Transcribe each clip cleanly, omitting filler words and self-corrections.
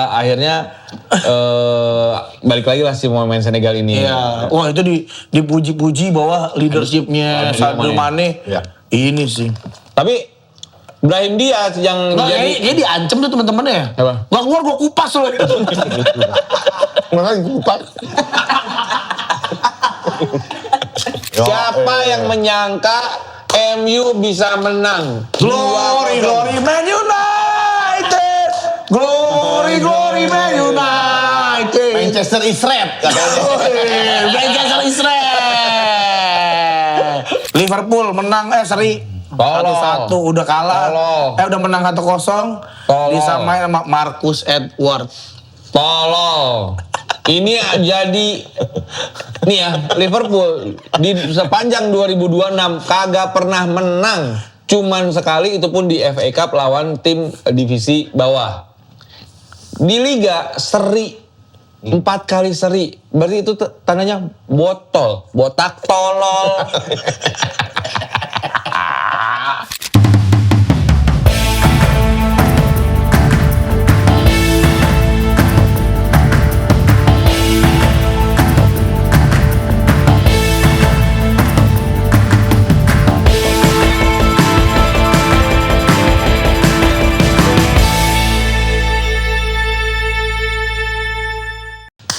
Akhirnya balik lagi lah si pemain Senegal ini. Iya. Wah itu dipuji-puji bahwa leadershipnya Sadio Mane. Ya. Ini sih. Tapi Brahim Diaz yang dia diancam tuh teman-temannya. Apa? Gak keluar gue kupas loh. Makanya kupas. Siapa yang menyangka MU bisa menang? Glory Man United. Glory Man United. Manchester is red. Manchester is red. Liverpool menang seri. 1-1 udah kalah. Udah menang 1-0. Disamain sama Marcus Edward. Tolol. Ini jadi nih ya, Liverpool di sepanjang 2026 kagak pernah menang. Cuman sekali, itu pun di FA Cup lawan tim divisi bawah. Di Liga seri 4 kali seri. Berarti itu tandanya botak tolol.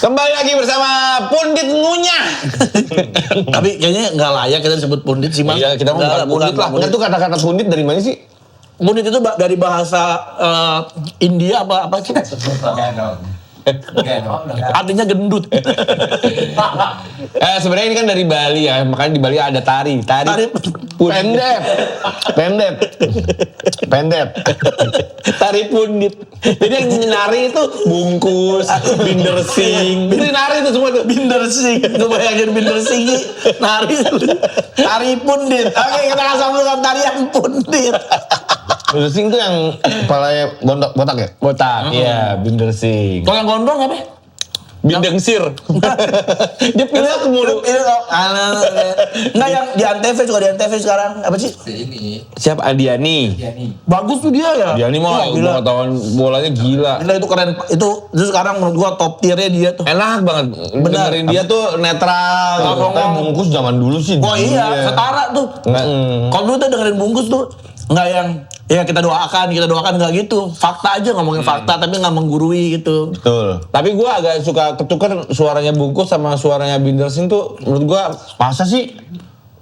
Kembali lagi bersama Pundit Ngunyah. Tapi kayaknya nggak layak kita disebut pundit sih, Mas. Iya, kita bukan pundit lah. Benar tuh kata-kata pundit dari mana sih? Pundit itu dari bahasa India apa sih? Artinya gendut. Sebenarnya ini kan dari Bali ya, makanya di Bali ada tari pendet, tari pundit. Jadi yang nari itu bungkus, bindersing, itu nari itu semua tuh. Bindersing, gue bayangin bindersing nari, tari pundit. Oke, kita akan sambungkan tarian pundit. Bindersing tuh yang kepalanya botak ya? Botak, iya, bindersing. Kalau yang gondrong apa? Bindengsir. Dia pilih ke mulu. Enggak, yang di Antv juga, di Antv sekarang apa sih? Ini Siapa? Adiani. Bagus tuh dia ya. Adiani mah pengetahuan bolanya gila. Gila, itu keren. Itu sekarang menurut gua top tiernya dia tuh. Enak banget. Dengerin dia tuh netral. Ngomong. Bungkus zaman dulu sih. Oh iya, setara tuh. Kalau dulu tuh dengerin bungkus tuh nggak yang ya kita doakan nggak gitu. Fakta aja, ngomongin fakta tapi nggak menggurui gitu. Betul. Tapi gue agak suka ketukar suaranya Bungkus sama suaranya Bindersing tuh. Menurut gue masa sih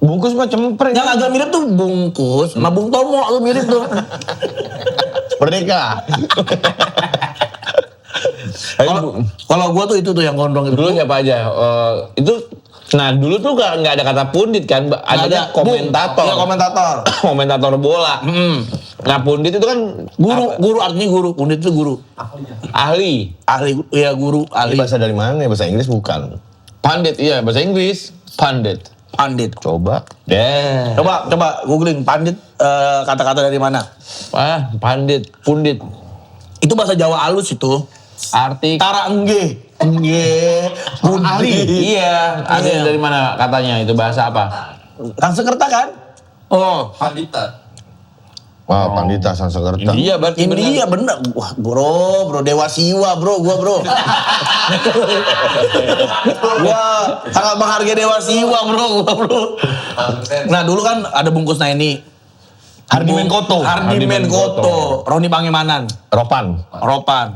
Bungkus mah cempreng. Yang agak mirip tuh Bungkus sama Bung Tomo tuh mirip tuh. Merdeka. Kalau gue tuh itu tuh yang gondrong itu. Dulu siapa aja? Nah dulu tuh nggak ada kata pundit kan, ada komentator. Iya, komentator. Komentator bola. Nah pundit itu kan guru artinya guru, pundit itu guru. Ahli, ya guru, ahli. Bahasa dari mana ya? Bahasa Inggris bukan? Pandit, iya bahasa Inggris. Pandit. Coba. Deh. Coba googling pandit, kata-kata dari mana? Pandit, pundit. Itu bahasa Jawa halus itu. Arti Tara engge. ahli. Iya, ahli dari mana katanya? Itu bahasa apa? Sanskerta kan? Oh, Pandita. Wah, Pandita Sanskerta. India berarti India bener. Wah, bro, Dewa Siwa, bro. Gua sangat menghargai Dewa Siwa, bro. Nah, dulu kan ada Bungkus Naini. Hardi Menkoto, Roni Pangemanan, Ropan.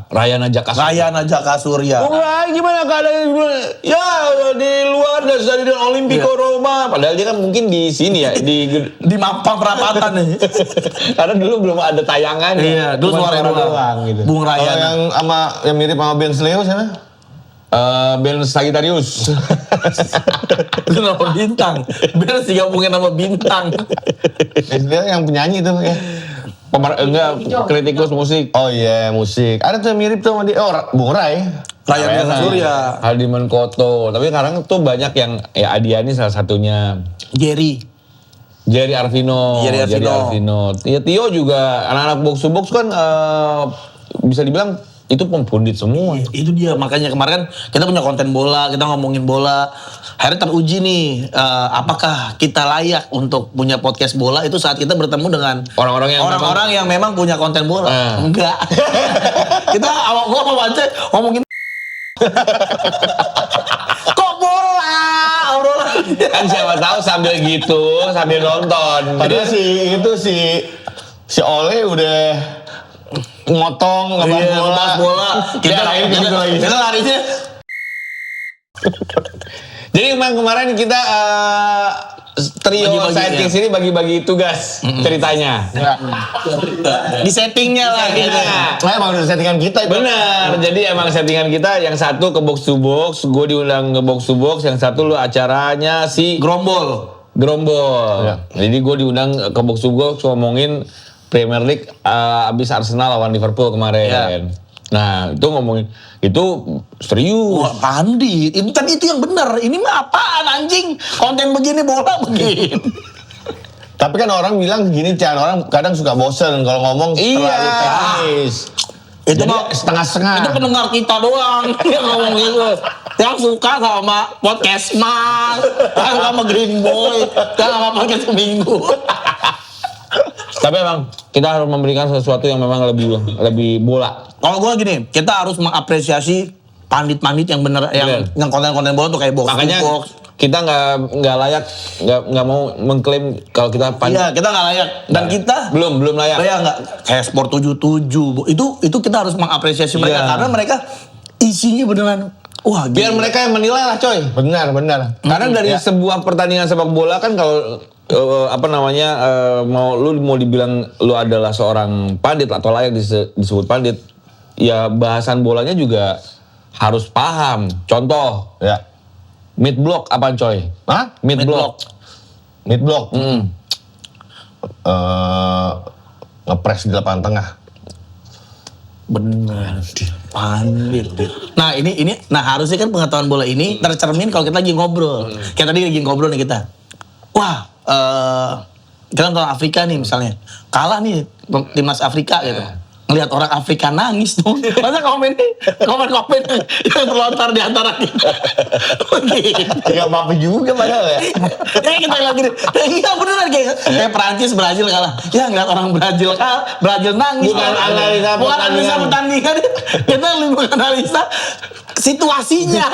Rayana Jaka Surya. Wah, gimana keadaan? Ya, di luar dari Stadion Olimpico Roma. Padahal dia kan mungkin di sini ya, di Mampang Perapatan nih. Karena dulu belum ada tayangan. Iya, dulu suara doang gitu. Bung Kalau Rayana. yang mirip sama Ben Sleo siapa? Ben Sagittarius. Kenapa bintang? Biar sih gabungin sama bintang. Ben Sleo yang penyanyi tuh ya. Kritikus musik. Oh iya, musik. Ada tuh yang mirip tuh sama dia. Oh, Bung Ray. Rayana Jaka Surya. Hardi Menkoto. Tapi sekarang tuh banyak yang ya Adiani salah satunya. Jerry Arvino. Ya Tio juga anak-anak box to box kan bisa dibilang itu pempundit semua. Itu dia, makanya kemarin kan kita punya konten bola, kita ngomongin bola. Akhirnya teruji nih, apakah kita layak untuk punya podcast bola itu saat kita bertemu dengan Orang-orang yang memang punya konten bola. Enggak. Kita gua sama Wance ngomongin kok bola, obrolan. Kan siapa tahu sambil gitu, sambil nonton. Padahal si Ole udah ngotong ngebahas bola. Kita lain gitu lagi. Kita larinya. Jadi emang kemarin kita trio Bagi-bagi, sidekicks ini bagi-bagi tugas ceritanya. Di settingnya lah gitu. Nah, emang udah settingan kita itu. Benar, jadi emang settingan kita yang satu ke box to box, gue diundang ke box to box, yang satu lu acaranya si Grombol. Grombol. Jadi gue diundang ke box to box ngomongin Premier League abis Arsenal lawan Liverpool kemarin. Nah, itu ngomongin itu serius. Wah, Pandi, itu kan itu yang benar. Ini mah apaan anjing? Konten begini bola begini. Tapi kan orang bilang gini, Chan, orang kadang suka bosen kalau ngomong terlalu teknis. Itu Jadi mah setengah-setengah. Itu pendengar kita doang yang ngomong gitu. Yang suka sama podcast Mas, yang sama Green Boy, yang sama podcast Seminggu. Tapi emang kita harus memberikan sesuatu yang memang lebih bola. Kalau gue gini, kita harus mengapresiasi pandit-pandit yang bener, yang konten-konten bola tuh kayak box to Makanya box. kita nggak layak, nggak mau mengklaim kalau kita pandit. Iya, kita nggak layak. Dan kita belum layak. Kayak nggak kayak Sport 77. Itu kita harus mengapresiasi mereka karena mereka isinya beneran wah. Biar mereka yang menilai lah, coy. Benar. Karena dari sebuah pertandingan sepak bola kan kalau mau dibilang lu adalah seorang pandit atau layak disebut pandit, ya bahasan bolanya juga harus paham. Contoh, Ya. mid block apa coy? Hah? Mid block. Mid block. Ngepres di lapangan tengah. Bener, pandit. Nah ini, harusnya kan pengetahuan bola ini tercermin kalau kita lagi ngobrol. Kayak tadi lagi ngobrol nih kita. Wah, kita nonton Afrika nih misalnya, kalah nih timnas Afrika gitu. Ngelihat orang Afrika nangis tuh. Masa komen yang terlontar di antara kita. Gak apa-apa juga padahal ya. Ya kita lagi iya beneran kayak Prancis Brazil kalah. Ya ngeliat orang Brazil nangis. Bukan analisa pertandingan. Kita lebih analisa situasinya.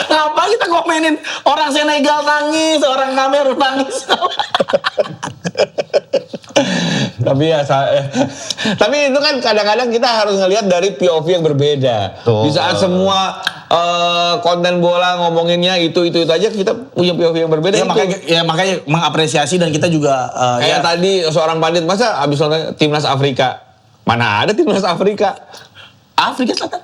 Ngapa kita komenin orang Senegal nangis, orang Kamerun nangis. Tapi itu kan kadang-kadang kita harus ngelihat dari POV yang berbeda. Tuh. Di saat semua konten bola ngomonginnya itu aja, kita punya POV yang berbeda. Makanya mengapresiasi dan kita juga kayak tadi seorang pandit, masa abis nonton timnas Afrika, mana ada timnas Afrika? Afrika Selatan.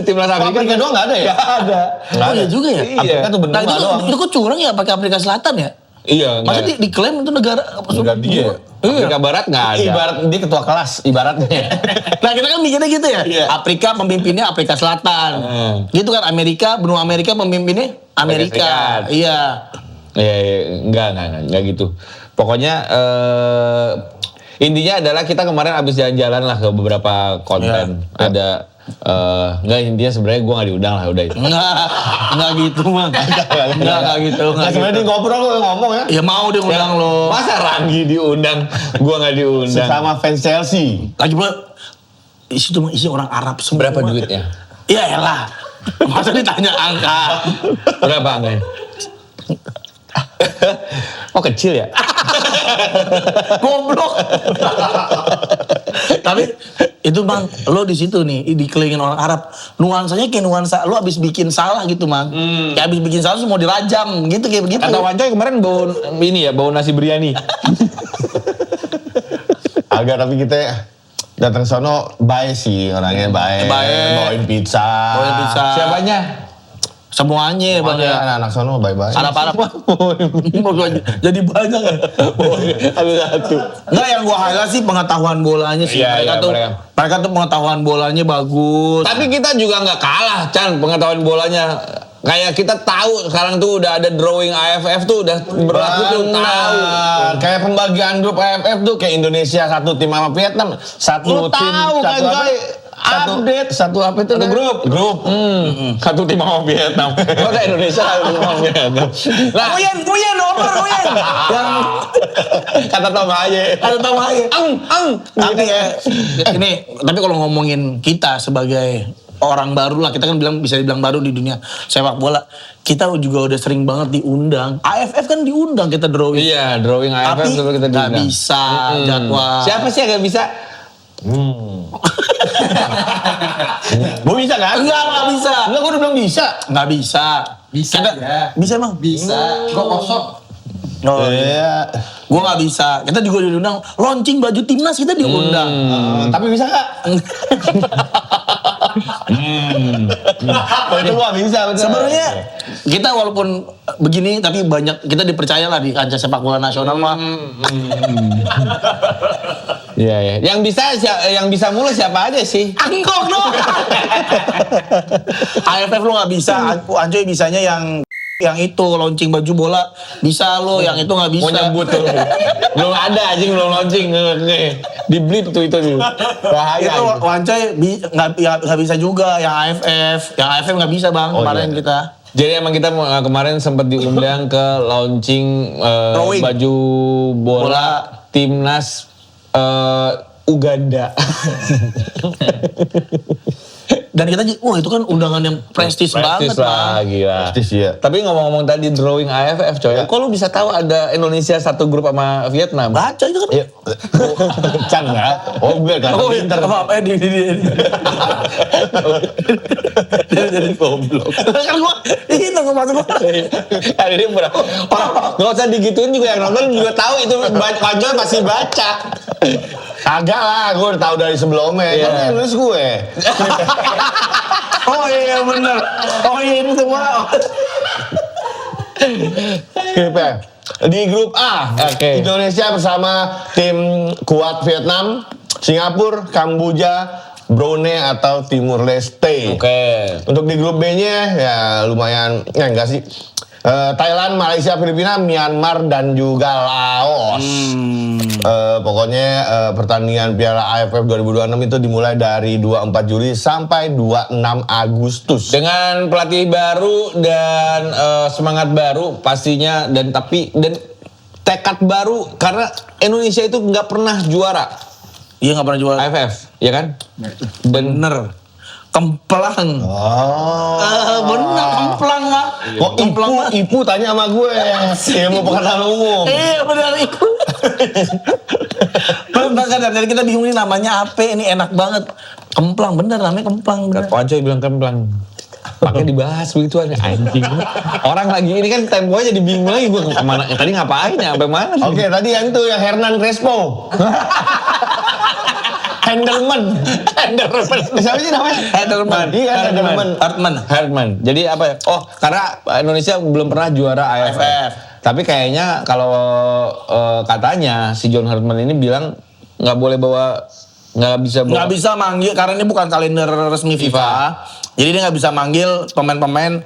Timnas Afrika doang nggak ada ya? Nggak ada. Oh iya juga ya. Afrika tuh Nah benua doang. itu kok curang ya pakai Afrika Selatan ya? Iya. Masa diklaim itu negara dia. Afrika Barat nggak ada. Ibarat dia ketua kelas, ibaratnya. Nah kita kan mikirnya gitu ya. Iya. Afrika pemimpinnya Afrika Selatan. Gitu kan benua Amerika pemimpinnya Amerika. Iya. Enggak gitu. Pokoknya intinya adalah kita kemarin abis jalan-jalan lah ke beberapa konten. Ada enggak, intinya sebenarnya gue nggak diundang lah, udah itu. Enggak gitu mah. Enggak gitu. Nah, sebenarnya di ngobrol lo ngomong ya. Ya mau dia undang lo. Masa Ranggi diundang, gue nggak diundang. Sama fans Chelsea. Lagi pula isi orang Arab semua. Berapa duitnya? Ya elah. Masa ditanya angka. Berapa angkanya? Oh kecil ya? Goblok. Tapi itu Bang, lo di situ nih dikelilingin orang Arab. Nuansanya kayak nuansa lo abis bikin salah gitu, Mang. Kayak abis bikin salah semua dirajam gitu kayak begitu. Kata Wancoy kemarin bau nasi biryani. Agak, tapi kita datang sono baik sih orangnya, baik. Bawain pizza. Siapanya? Semuanya Bang ya. Anak-anak sono baik-baik. Arab-Arab. Jadi banyak ya. Ada satu. Enggak, yang gua highlight sih pengetahuan bolanya sih. Iya, Mereka tuh pengetahuan bolanya bagus. Tapi kita juga nggak kalah, Chan, pengetahuan bolanya. Kayak kita tahu sekarang tuh udah ada drawing AFF tuh udah berlaku tuh, tahu. Kayak pembagian grup AFF tuh kayak Indonesia satu tim sama Vietnam, satu Lu tim tahu kan, satu apa? Coy? Satu apa itu? Satu grup. Satu tim sama Vietnam. Masa Indonesia satu sama Vietnam. Nah, Kuyen, oper Kuyen. Yang kata Tom aja. tapi ya tapi kalau ngomongin kita sebagai orang baru lah, kita kan bisa dibilang baru di dunia sepak bola. Kita juga udah sering banget diundang. AFF kan diundang kita drawing. Iya, drawing AFF Tapi dulu kita nggak diundang. bisa jadwal. Siapa sih yang gak bisa? Gue bisa kan? Nggak bisa. Enggak, gue udah bilang bisa. Nggak bisa. Bisa ya. Bisa emang? Bisa. Kok kosong? Oh, Iya. gue nggak bisa. Kita juga diundang launching baju timnas, kita diundang. Tapi bisa nggak? Oh, itu gua bisa. betul. Sebenarnya kita walaupun begini tapi banyak kita dipercaya lah di kancah sepak bola nasional mah. Iya, iya. Yang bisa mulu siapa aja sih? Angkok dong. AFF lo nggak bisa. Ancoy bisanya yang itu launching baju bola bisa lo, yang itu nggak bisa. Mau nyebut tuh. Belum ada anjing, belum launching. Di blip tuh itu tuh. Bahaya. Itu Wancoy nggak bisa juga yang AFF. Yang AFF nggak bisa bang kemarin iya. kita. Jadi emang kita kemarin sempat diundang ke launching Drawing. baju bola timnas Uganda. Dan kita wah itu kan undangan yang prestis banget lah, bang. gila. Prestis, iya. Tapi ngomong-ngomong tadi drawing AFF coy. Ya. Kok lu bisa tahu ada Indonesia satu grup sama Vietnam? Baca itu kan. Iya. Can nggak? Oh, gue kan. Oh, Pinter. maaf di jadi goblok. Kan gua itu nggak masuk gua. Ada dia berapa? Nggak usah digituin juga yang nonton juga tahu itu Panjol pasti baca. Kagak lah, gue udah tahu dari sebelumnya. Iya. Kan nulis gue. Oh iya bener. Oh iya ini semua. Di grup A, Oke. Indonesia bersama tim kuat Vietnam, Singapura, Kamboja, Brunei atau Timur Leste. Oke. Untuk di grup B-nya ya lumayan, ya enggak sih. Thailand, Malaysia, Filipina, Myanmar dan juga Laos. Pokoknya pertandingan Piala AFF 2026 itu dimulai dari 24 Juli sampai 26 Agustus. Dengan pelatih baru dan semangat baru pastinya dan tekad baru karena Indonesia itu nggak pernah juara Iya nggak pernah jual. AFF, ya kan? Bener. Kemplang. Oh. Bener kemplang mak. Kok Ipu tanya sama gue ilmu pengetahuan umum. Iya bener itu. Bener dari kita bingung nih namanya apa, ini enak banget. Kemplang bener namanya kemplang bener. Pancoy bilang kemplang. Pakai dibahas begitu aja anjing. Orang lagi ini kan temponya jadi bingung lagi gue kemana. Tadi ngapain ya? Sampai mana sih? Oke, tadi yang itu yang Hernan Crespo. Henderman. Siapa sih namanya? Henderman. Iya, Henderman. Hartman. Jadi apa ya? Oh, karena Indonesia belum pernah juara AFF. Tapi kayaknya kalau katanya si John Hartman ini bilang nggak boleh nggak bisa manggil karena ini bukan kalender resmi FIFA. Jadi dia nggak bisa manggil pemain-pemain.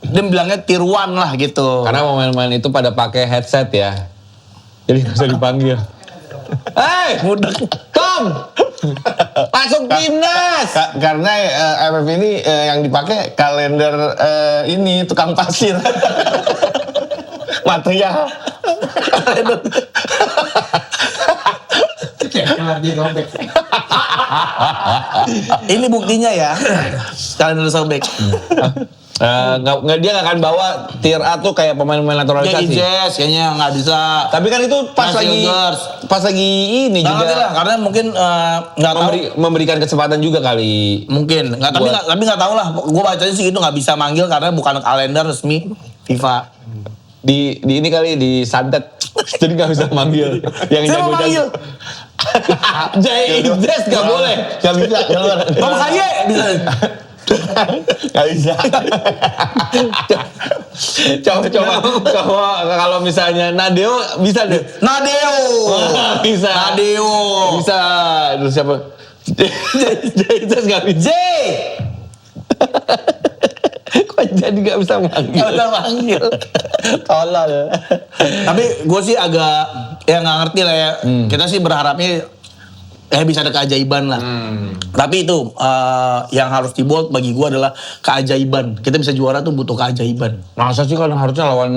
Dia bilangnya tier 1 lah gitu. Karena pemain-pemain itu pada pakai headset ya. Jadi nggak bisa dipanggil. Hei, Mudah. Tom, masuk timnas. Karena AFF ini yang dipakai kalender ini tukang pasir. Material. Ini buktinya ya. Kalender sobek. Dia nggak akan bawa tier A tuh kayak pemain-pemain Dia naturalisasi. Ijes kayaknya nggak bisa. Tapi kan itu pas Masih lagi Girls. ini Nggak ngerti lah, juga karena mungkin nggak tahu. memberikan kesempatan juga kali. Mungkin nggak tapi nggak tahu lah. Gue bacanya sih itu nggak bisa manggil karena bukan kalender resmi FIFA. Di ini kali di santet. Jadi nggak bisa manggil. Yang Saya mau manggil. Jay Ijes nggak boleh. Gak bisa, keluar. Bang Haye bisa. Gak bisa. Coba kalau misalnya Nadeo bisa deh. Nadeo. Bisa. Nadeo. Bisa. Terus siapa? Jay Ijes nggak bisa. Kok jadi nggak bisa manggil? Nggak bisa manggil. Tolol. Tapi gue sih agak ya nggak ngerti lah ya. Kita sih berharapnya bisa ada keajaiban lah. Tapi itu yang harus dibold bagi gua adalah keajaiban. Kita bisa juara tuh butuh keajaiban. Masa sih kan harusnya lawan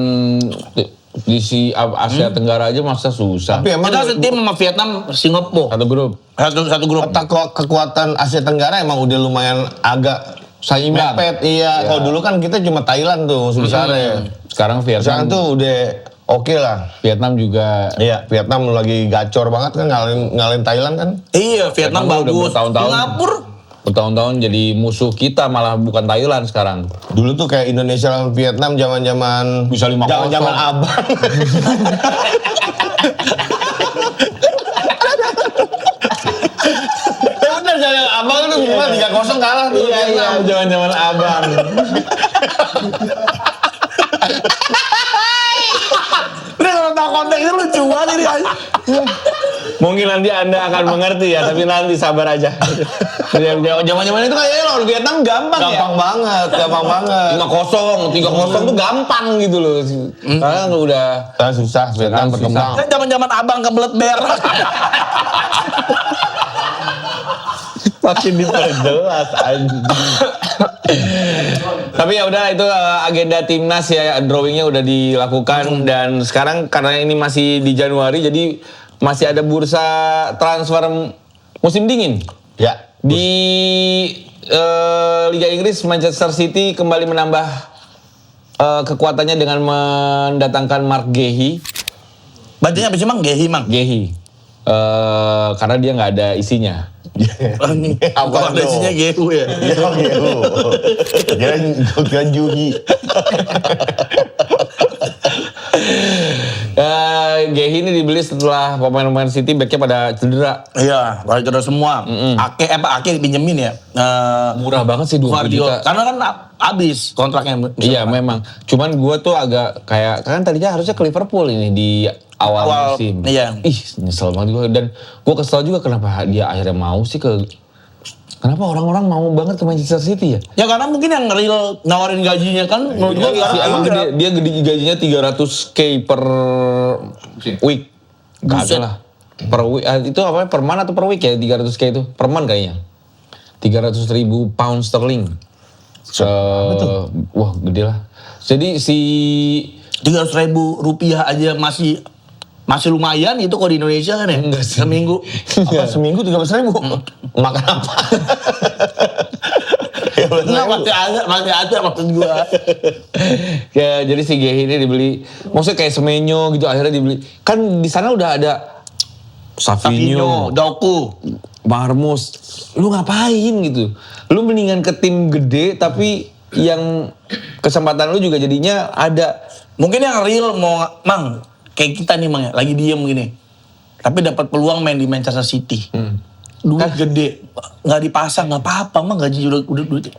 di si Asia Tenggara aja masa susah. Tapi emang Kita setim sama Vietnam, Singapura. Satu grup. Satu grup. kekuatan Asia Tenggara emang udah lumayan agak Seimbang. mepet. Iya. Kalau dulu kan kita cuma Thailand tuh musuh besarnya. Sekarang Vietnam. Sekarang tuh udah oke lah. Vietnam juga. Iya, Vietnam lagi gacor banget kan ngalahin Thailand kan. Iya, Vietnam Vietnam udah bagus. bertahun-tahun. Singapura. Bertahun-tahun jadi musuh kita malah bukan Thailand sekarang. Dulu tuh kayak Indonesia lawan Vietnam zaman-zaman Bisa 5-0. zaman-zaman abang. Ya bener zaman abang tuh gimana 3-0 kalah tuh Vietnam. zaman-zaman abang. Ini kalau tahu konteksnya lucu banget ini. Mungkin nanti Anda akan mengerti ya, tapi nanti sabar aja. Zaman-zaman itu kayaknya lawan Vietnam gampang ya. Gampang banget. 5-0 tuh gampang gitu loh. Karena udah Susah Vietnam berkembang. Kan zaman-zaman abang kebelet berak. makin diperjelas anjing. Tapi ya udah itu agenda timnas ya, drawingnya udah dilakukan dan sekarang karena ini masih di Januari jadi masih ada bursa transfer musim dingin. Ya. Di Liga Inggris Manchester City kembali menambah kekuatannya dengan mendatangkan Mark Gehi. Bacanya apa sih Mang? Gehi Mang? Gehi. Karena dia nggak ada isinya. Kalau ada isinya Gehu ya? Ya, kira Juhi. Gehi ini dibeli setelah pemain-pemain City backnya pada cedera. Iya, balik cedera semua. Ake dipinjemin ya? Murah banget sih 20 Guardiola. juta. Karena kan habis kontraknya. Iya memang. Cuman gue tuh agak kayak kan tadinya harusnya ke Liverpool ini di awal musim. Iya. Ih nyesel banget gue dan gue kesel juga kenapa dia akhirnya mau sih kenapa orang-orang mau banget ke Manchester City ya? Ya karena mungkin yang real nawarin gajinya kan menurut gue Emang dia gede gajinya 300k per week. Kagak lah. Per week itu apa per month atau per week ya 300k itu? Per month kayaknya. 300.000 pound sterling. Wah gede lah. Jadi si 300.000 rupiah aja masih lumayan itu kalau di Indonesia kan ya? Enggak sih. Seminggu. Apa seminggu 13.000? Makan apa? Ya, Enggak, masih ada maksud gua. ya jadi si Gehi ini dibeli. Maksudnya kayak Semenyo gitu akhirnya dibeli. Kan di sana udah ada Savinho, Savinho, Doku. Marmus. Lu ngapain gitu? Lu mendingan ke tim gede tapi yang kesempatan lu juga jadinya ada. Mungkin yang real mau Mang kayak kita nih Mang ya, lagi diem gini. Tapi dapat peluang main di Manchester City. Duit gede, nggak dipasang nggak apa-apa Mang gaji udah duit.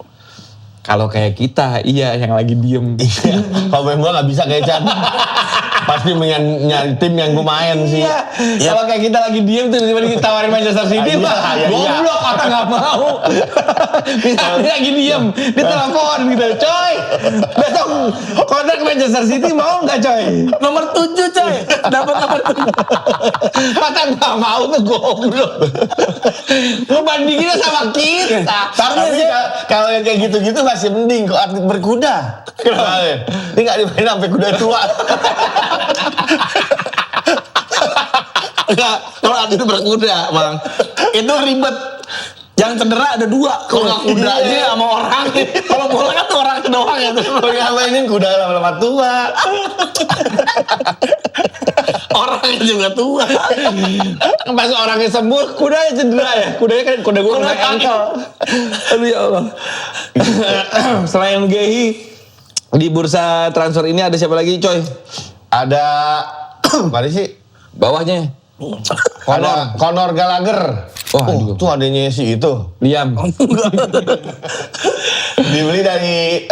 Kalau kayak kita, iya yang lagi diem. Kalau main bola nggak bisa kayak Chan. Pasti nyari tim yang gue main sih. Iya. Kalau kayak kita lagi diem tuh tiba-tiba ditawarin Manchester City, Iya, mah iya. goblok orang nggak mau. Misalnya dia lagi diem, dia telepon gitu, coy. Besok kontrak Manchester City mau nggak coy? Nomor 7 coy, dapat nomor 7. Kata nggak mau tuh goblok. Lu bandinginnya sama kita. Tapi kalau yang kayak gitu-gitu masih mending kok atlet berkuda. Kenapa? Ini nggak dimain sampai kuda tua. Enggak, kalau atlet berkuda Bang, itu ribet. Yang cedera ada 2, kalau nggak kudanya sama orang. Kalau bola kan tuh orang doang ya. Yang mainin kuda lama-lama tua. Orangnya juga tua. Pas orangnya sembuh, kudanya cedera ya. Kudanya kan kuda gue kena ankle. Aduh ya Allah. Selain Gehi, di bursa transfer ini ada siapa lagi coy? Ada mari sih Bawahnya. Conor Gallagher. Wah, aduh. Tuh adanya si itu. Liam. Dibeli dibeli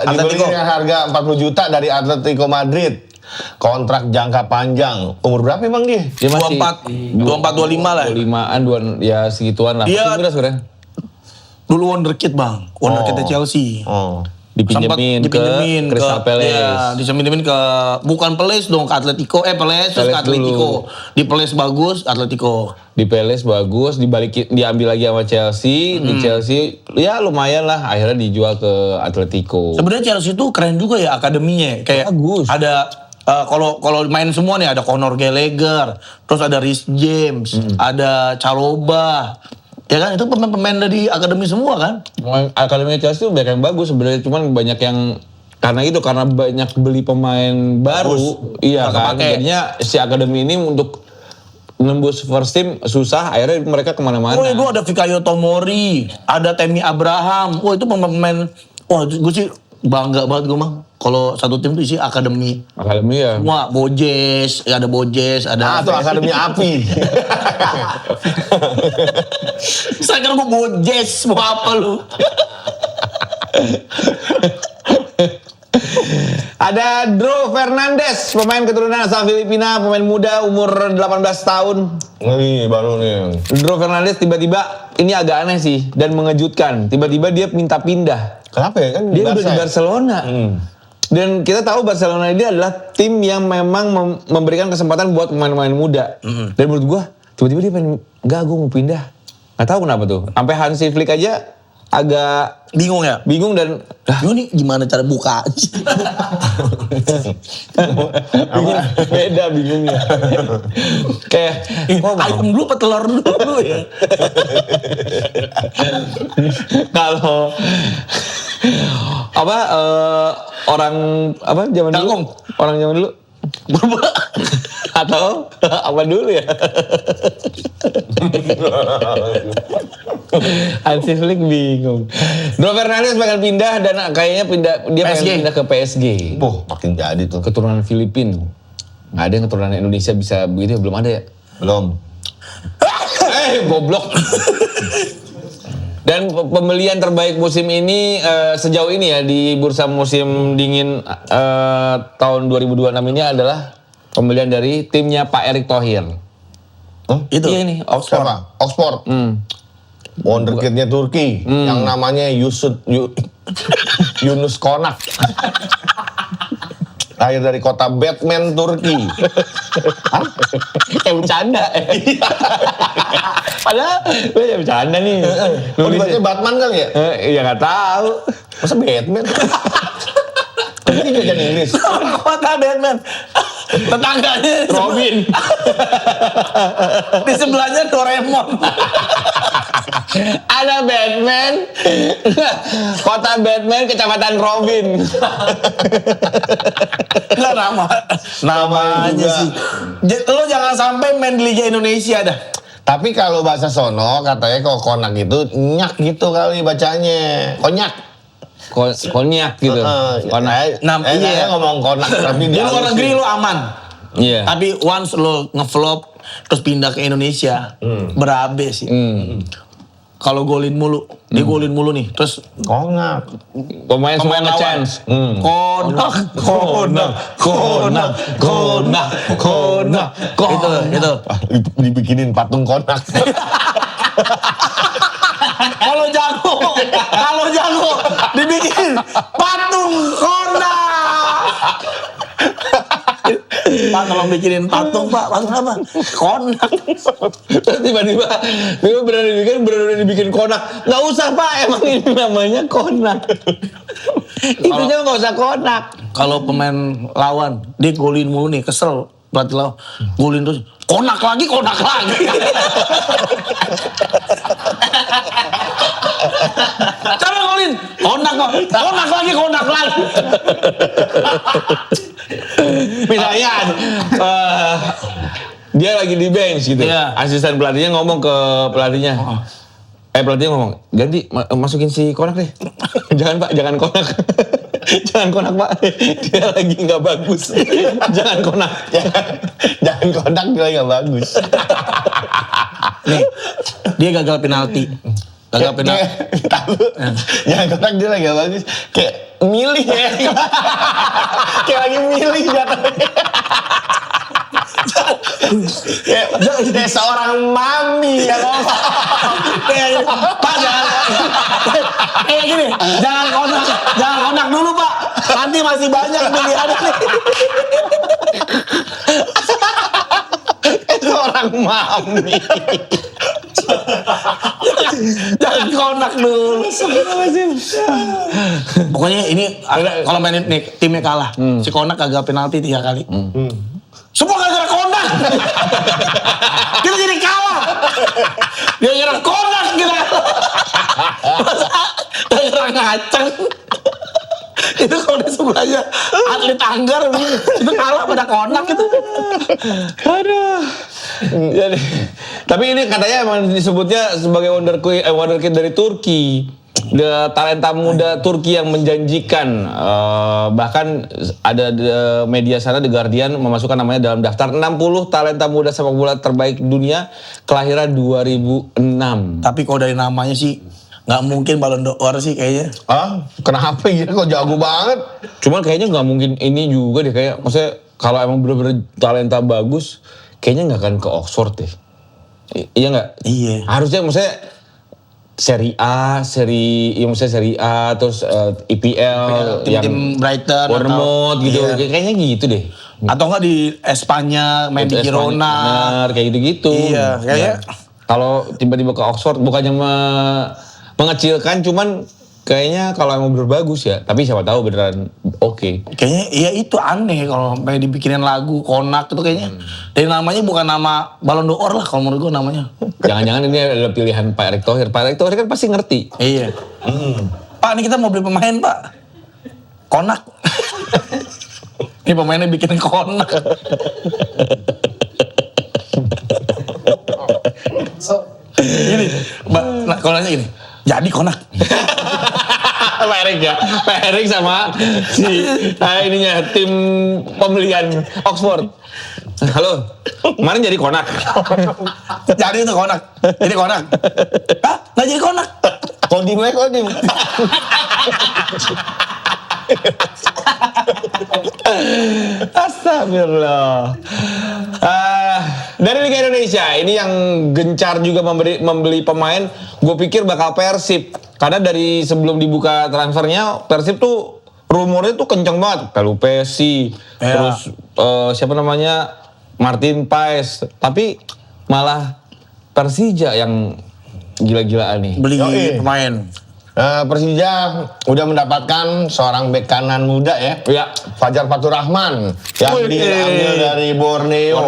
Atletico. dengan harga 40 juta dari Atletico Madrid. Kontrak jangka panjang. Umur berapa emang dia? Dia masih 24, 25 lah. 25-an, ya segituan lah. Iya. Masih muda sebenarnya. Dulu wonderkid Bang, wonderkidnya Chelsea. Oh. Dipinjemin ke Crystal Palace. Iya, dipinjemin ke bukan Palace dong, ke Atletico. Palace terus ke Palace Atletico. Di Palace bagus, Atletico. Di Palace bagus, diambil lagi sama Chelsea. Di Chelsea ya lumayan lah, akhirnya dijual ke Atletico. Sebenarnya Chelsea itu keren juga ya akademinya. Kayak Bagus. ada kalau main semua nih ada Conor Gallagher, terus ada Reece James, ada Chalobah. Ya kan itu pemain-pemain dari akademi semua kan? Akademi Chelsea itu banyak yang bagus sebenarnya, cuman banyak yang karena banyak beli pemain baru, iya Nggak kan. kepake. Jadinya si akademi ini untuk nembus first team susah, akhirnya mereka kemana-mana. Oh itu ada Fikayo Tomori, ada Temi Abraham. Wah itu pemain, wah gue sih bangga banget gue mah. Kalau satu tim tuh isi akademi. Akademi ya. Wah Bojes, ada Itu akademi api. Saya kira gue Bojes, mau apa lu? Ada Drew Fernandes, pemain keturunan asal Filipina, pemain muda umur 18 tahun. Nih baru nih. Drew Fernandes tiba-tiba ini agak aneh sih dan mengejutkan. Tiba-tiba dia minta pindah. Kenapa ya kan? Dia udah di Barca ya? Barcelona. Dan kita tahu Barcelona ini adalah tim yang memang memberikan kesempatan buat pemain-pemain muda. Dan menurut gua tiba-tiba dia pengen, enggak gua mau pindah. Nggak tahu kenapa tuh. Sampai Hansi Flick aja agak Bingung ya? bingung dan Ini gimana cara buka? beda bingungnya. Kayak Ayam dulu apa telur dulu ya? kalau orang zaman dulu, Kangkung. orang zaman dulu atau apa dulu ya? Hansi Flick bingung. Drew Fernandes bakal pindah dan kayaknya dia PSG. pengen pindah ke PSG. Makin jadi tuh. Keturunan Filipina. Nggak ada yang keturunan Indonesia bisa begitu ya? Belum ada ya? Belum. Goblok. Dan pembelian terbaik musim ini sejauh ini ya di bursa musim dingin tahun 2026 ini adalah pembelian dari timnya Pak Erick Thohir. Itu. Iya ini Oxford. Siapa? Oxford. Wonderkidnya Turki. Yang namanya Yunus Konak. Lahir dari kota Batman, Turki. Kayak bercanda. Padahal gue ya bercanda nih. Oh dibacanya Batman kali ya? Ya nggak tahu. Masa Batman? Ini jajan Inggris. Kota Batman. Tetangganya Robin. di sebelahnya Doraemon. Ada Batman. Kota Batman, kecamatan Robin. Enggak namanya juga. sih. Lo jangan sampai main di Liga Indonesia dah. Tapi kalau bahasa sono katanya kalau konak itu nyak gitu kali bacanya. Konyak. Konyak gitu. Konyak. Iya. ngomong konak tapi Di dia luar negeri lo aman. Iya. Tapi once lo ngevlog terus pindah ke Indonesia, berabe sih. Kalau golin mulu, dia golin mulu nih. Terus konak. Pemain semua lawan. nge-chance. Konak. Itu. Dibikinin patung konak. Kalau jago dibikin patung konak. Pak tolong bikinin patung Pak, patung apa? Konak. Terus tiba-tiba beneran dibikin konak. Nggak usah Pak, emang ini namanya konak. Itunya nggak usah konak. Kalau pemain lawan dia golin mulu nih, kesel pelatih lawan. Golin terus konak lagi. Coba golin, konak lagi. Misalnya dia lagi di bench gitu. Iya. Asisten pelatihnya ngomong ke pelatihnya. Pelatihnya ngomong, ganti masukin si konak deh. Jangan Pak, jangan konak. Jangan konak Pak, dia lagi nggak bagus. Jangan konak. Jangan konak dia lagi nggak bagus. Nih, dia gagal penalti. Tahu. Jangan konak dia lagi nggak bagus. Kayak milih ya. Kayak lagi milih jatuhnya. Kayak seorang mami ya Pak jangan kayak gini, jangan konak. Jangan konak dulu Pak. Nanti masih banyak pilihan nih. Seorang mami. Jangan konak dulu. Pokoknya ini kalau main nih timnya kalah. Si konak kagak penalti 3 kali. Semua gara-gara konak. Kita jadi kalah. Dia gara konak kita. Gara ngaceng. Itu kalau di sebelahnya atlet anggar itu kalah pada konak itu. Aduh. Jadi, tapi ini katanya emang disebutnya sebagai wonderkid dari Turki. Talenta muda Turki yang menjanjikan. Bahkan ada media sana The Guardian memasukkan namanya dalam daftar 60 talenta muda sepak bola terbaik dunia kelahiran 2006. Tapi kalau dari namanya sih nggak mungkin Ballon d'Or sih kayaknya. Ah, kenapa gitu? Kok jago banget? Cuman kayaknya nggak mungkin ini juga deh, kayak maksudnya kalau emang bener-bener talenta bagus, kayaknya nggak akan ke Oxford deh. Iya nggak? Iya. Harusnya maksudnya Serie A terus IPL Tim-tim Brighton Bournemouth atau- gitu, iya. kayaknya gitu deh. Atau nggak di Espanya main di Girona. Bener, kayak gitu-gitu. Iya, kayaknya. Kalau tiba-tiba ke Oxford bukannya mengecilkan, cuman kayaknya kalau emang berbagus ya, tapi siapa tahu beneran oke. Kayaknya iya itu aneh kalau sampai dibikinin lagu konak itu kayaknya. Dari namanya bukan nama Ballon d'Or lah kalau menurut gua namanya. Jangan-jangan ini adalah pilihan Pak Erick Thohir. Pak Erick Thohir kan pasti ngerti. Iya. Pak, ini kita mau beli pemain, Pak. Konak. Ini pemainnya bikin konak. Gini, Mbak, nah, kalau nanya gini, jadi konak. Pak Erick ya, Pak Erick sama si ininya tim pembelian Oxford. Halo, kemarin jadi konak. Jadi itu konak. Jadi konak. Hah? Nggak jadi konak. Kodim. Astagfirullah. Dari Liga Indonesia ini yang gencar juga membeli pemain, gue pikir bakal Persib. Karena dari sebelum dibuka transfernya, Persib tuh rumornya tuh kenceng banget. Pelupesi, Ya. terus siapa namanya Martin Paes. Tapi malah Persija yang gila-gilaan nih. Beli Yoi. pemain. Persija udah mendapatkan seorang bek kanan muda ya. Ya. Fajar Faturrahman yang Wih, diambil dari Borneo.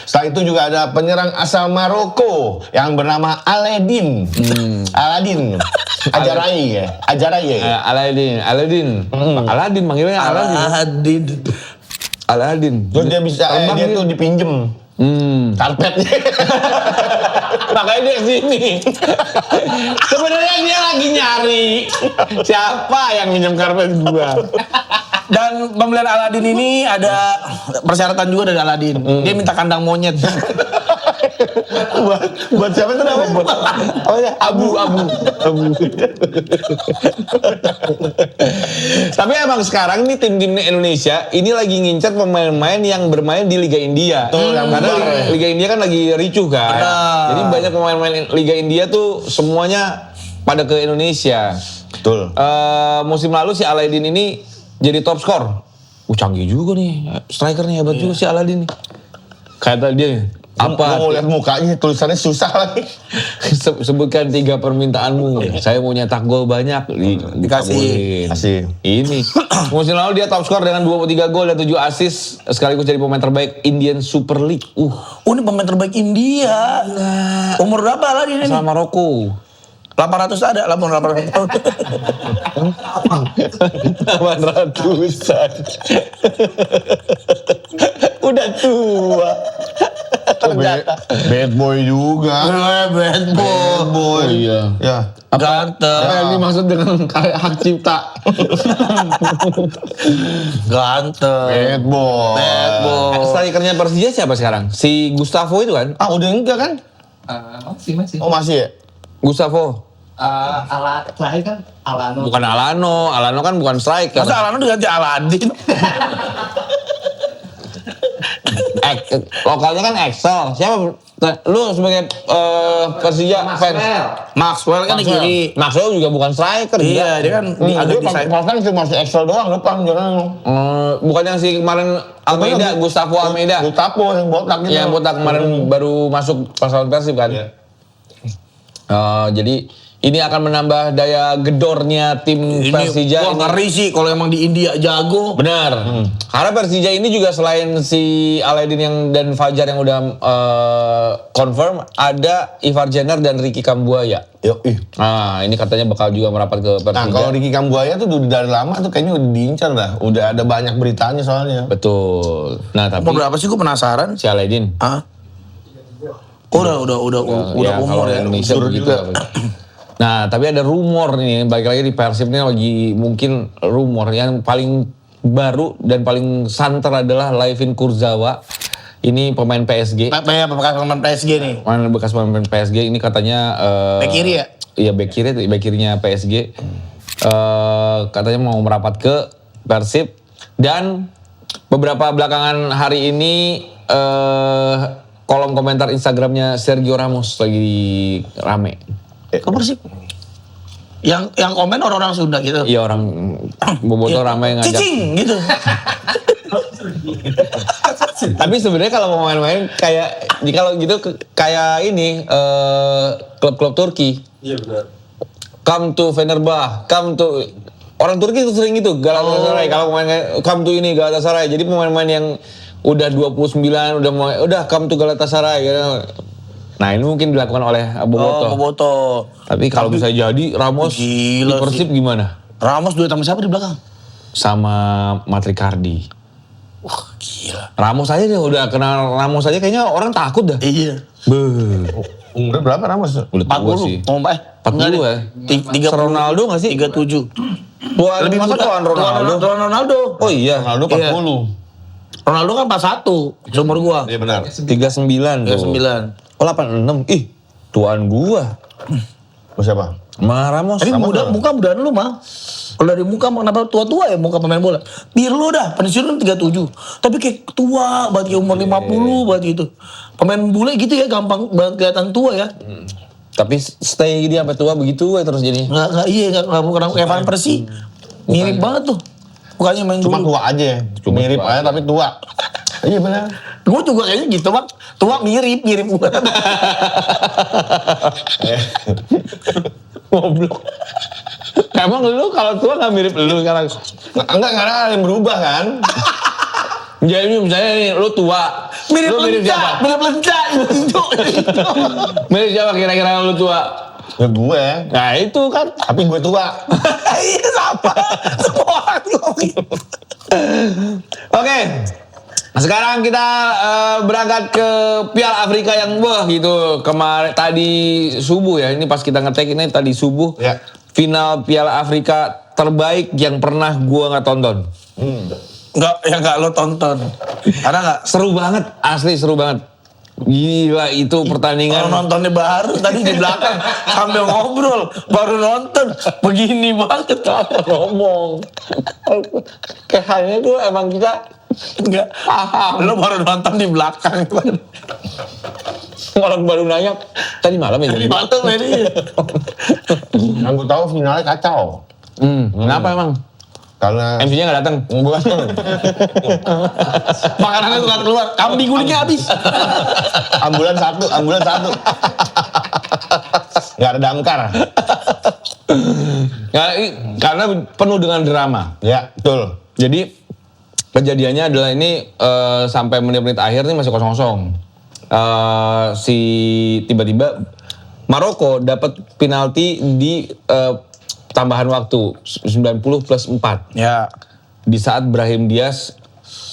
Setelah itu juga ada penyerang asal Maroko yang bernama Aladin. Ajarai ya. Aladin. Aladin manggilnya Aladin. Aladin. Terus dia bisa Terbang dia dia. tuh dipinjem karpetnya. Makanya dia sini. Sebenarnya dia lagi nyari siapa yang minjem karpet gua. Dan pembelian Aladin ini ada persyaratan juga dari Aladin. Dia minta kandang monyet. buat siapa tuh namanya? Oh ya, abu. Tapi emang sekarang nih tim-tim Indonesia ini lagi ngincar pemain-pemain yang bermain di Liga India. Karena luar. Liga India kan lagi ricuh kan. Benar. Jadi banyak pemain-pemain Liga India tuh semuanya pada ke Indonesia. Betul. Musim lalu si Aladin ini jadi top skor. Canggih juga nih, strikernya hebat juga si Aladin nih. Kata dia, apa? Mau lihat mukanya tulisannya susah lagi. Sebutkan 3 permintaanmu. Saya mau nyetak gol banyak. Dikabulin. Kasih. Ini. Musim lalu dia top skor dengan 23 gol dan 7 assist. Sekaligus jadi pemain terbaik Indian Super League. Oh, ini pemain terbaik India. Umur berapa Aladin ini? Sama Maroko. 800 ada, 800 tahun. 800-an. Udah tua. Bad boy juga. Bad boy. Boy. Iya. Ya. Ganteng. Apa yang dimaksud dengan hak cipta? Ganteng. Bad boy. Bad boy. Strikernya Persija siapa sekarang? Si Gustavo itu kan? Ah udah enggak kan? Masih. Oh masih ya? Gustavo. Terakhir kan Alano. Bukan Alano. Alano kan bukan striker. Masa Alano diganti Aladin? Lokalnya kan Excel. Siapa Nah, lu sebagai Persija fans. Maxwell kan di kiri. Maxwell juga bukan striker. Iya, dia kan agak Dia desain. pasang cuma si Excel doang depan jalan. Bukan yang si kemarin Almeida, Gustavo Almeida. Gustavo yang botak gitu. Yang botak kemarin baru masuk pas lawan Persib kan. Iya. Jadi ini akan menambah daya gedornya tim Persija. Wah, ngeri sih kalau emang di India jago. Benar. Karena Persija ini juga selain si Aledin yang dan Fajar yang udah confirm, ada Ivar Jenner dan Ricky Kambuaya. Yoi. Nah, ini katanya bakal juga merapat ke Persija. Nah, kalau Ricky Kambuaya tuh dari lama tuh kayaknya udah diincar dah. Udah ada banyak beritanya soalnya. Betul. Nah, tapi Umur berapa sih gue penasaran? si Aledin. Hah? Udah Ya, umur kalau ya. Indonesia Umur begitu. juga. Nah, tapi ada rumor nih, balik lagi di Persib nih lagi mungkin rumor yang paling baru dan paling santer adalah Laifin Kurzawa. Ini pemain PSG. Apa ya bekas pemain PSG nih? Bekas pemain PSG ini katanya Back kiri ya? Iya, back kirinya PSG. Katanya mau merapat ke Persib dan beberapa belakangan hari ini kolom komentar Instagramnya Sergio Ramos lagi rame. Kabar sih. Yang komen orang-orang Sunda gitu. Iya, orang boboto ramai ngajak. Cicing gitu. Tapi sebenarnya kalau mau main-main kayak kalau gitu kayak ini klub-klub Turki. Iya benar. Come to Fenerbahce, come to orang Turki itu sering gitu Galatasaray. Kalau main come to ini Galatasaray. Jadi pemain-pemain yang udah 29 udah come to Galatasaray gitu. Nah, ini mungkin dilakukan oleh Boboto. Boboto. Tapi kalau bisa jadi Ramos di Gila Persib gimana? Ramos duet sama siapa di belakang? Sama Matrikardi. Wah, gila. Ramos aja deh, udah kenal Ramos aja kayaknya orang takut dah. Iya. Beuh. Umurnya berapa Ramos? Udah tua sih. 40. Oh, Mbak. 40 ya? 30. Ronaldo nggak sih? 37. Tuan, Lebih masa muda. tuan Ronaldo? Tuan Ronaldo. Oh iya. Ronaldo 40. Ronaldo kan 41. Seumur gua. Iya benar. 39 tuh. 39. Oh 86. Ih, tuan gua. Lu siapa? Sama Ramos. Tapi Ramos muda, berapa? muka mudaan lu mah. Kalau dari muka kenapa tua-tua ya muka pemain bola? Pirlo dah, pensiun kan 37. Tapi kayak tua banget, kayak umur 50 banget gitu. Pemain bola gitu ya, gampang banget kelihatan tua ya. Tapi stay dia sampai tua begitu ya terus jadi. Nggak bukan kayak Van Persie. Mirip banget tuh. Bukannya main Cuma dulu. tua aja ya. Cuma Mirip tua aja tapi tua. Iya benar. Gue juga kayaknya gitu bang. Tua mirip banget. Goblok. Emang lu kalau tua gak mirip lu sekarang? Enggak, karena ada yang berubah kan. Jadi misalnya nih, lu tua. Mirip Lu lenca. Mirip lenca. Itu. Mirip siapa kira-kira lu tua? Ya gue. Nah itu kan. Tapi gue tua. Iya sama. Semua orang tua gitu. Oke. Sekarang kita berangkat ke Piala Afrika yang wah gitu. Kemarin tadi subuh ya. Ini pas kita ngetek ini tadi subuh. Ya. Final Piala Afrika terbaik yang pernah gua nggak tonton. Enggak lo tonton. Karena enggak Seru banget, asli seru banget. Gila itu pertandingan. kalau nontonnya baru tadi di belakang sambil ngobrol baru nonton begini banget Ngomong. Kayaknya tuh emang kita enggak paham. lo baru nonton di belakang Orang baru nanya tadi malam ya. nonton ini Yang gue tahu finalnya kacau. Kenapa emang? Karena MC-nya nggak datang. makanannya keluar kambing gulingnya habis ambulan satu. Gak ada damkar. Karena penuh dengan drama. Ya, betul. Jadi kejadiannya adalah ini sampai menit-menit akhir nih masih kosong-kosong. Si tiba-tiba Maroko dapat penalti di tambahan waktu 90 plus 4 ya di saat Brahim Diaz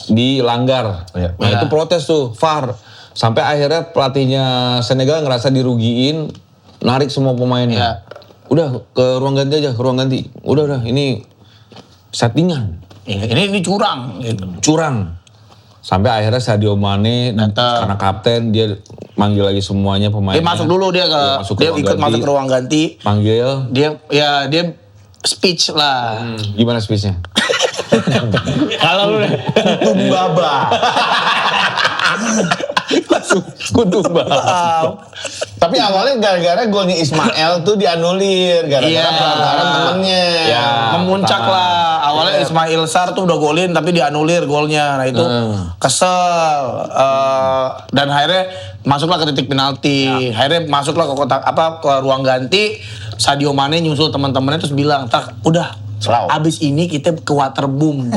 dilanggar. Ya. Nah itu protes tuh VAR sampai akhirnya pelatihnya Senegal ngerasa dirugiin, narik semua pemainnya. Udah ke ruang ganti aja, ke ruang ganti. Udah ini settingan. ini curang gitu. Curang. Sampai akhirnya Sadio Mane Datang. karena kapten dia manggil lagi semuanya pemainnya. Dia masuk dulu dia Dia ikut masuk ke ruang ganti. Panggil. Dia speech lah. Gimana speech-nya? Kalau lu deh. Tumbaba. Kutu balap. Tapi awalnya gara-gara golnya Ismail tuh dianulir gara-gara Iya. pelanggaran temennya. Ya. Memuncak pertama. lah. Awalnya Ismail Sarr tuh udah golin tapi dianulir golnya. Nah itu kesel. Dan akhirnya masuklah ke titik penalti. Akhirnya masuklah ke kotak ke ruang ganti. Sadio Mane nyusul teman-temannya terus bilang, "Tak, udah. Selaw. Abis ini kita ke waterboom."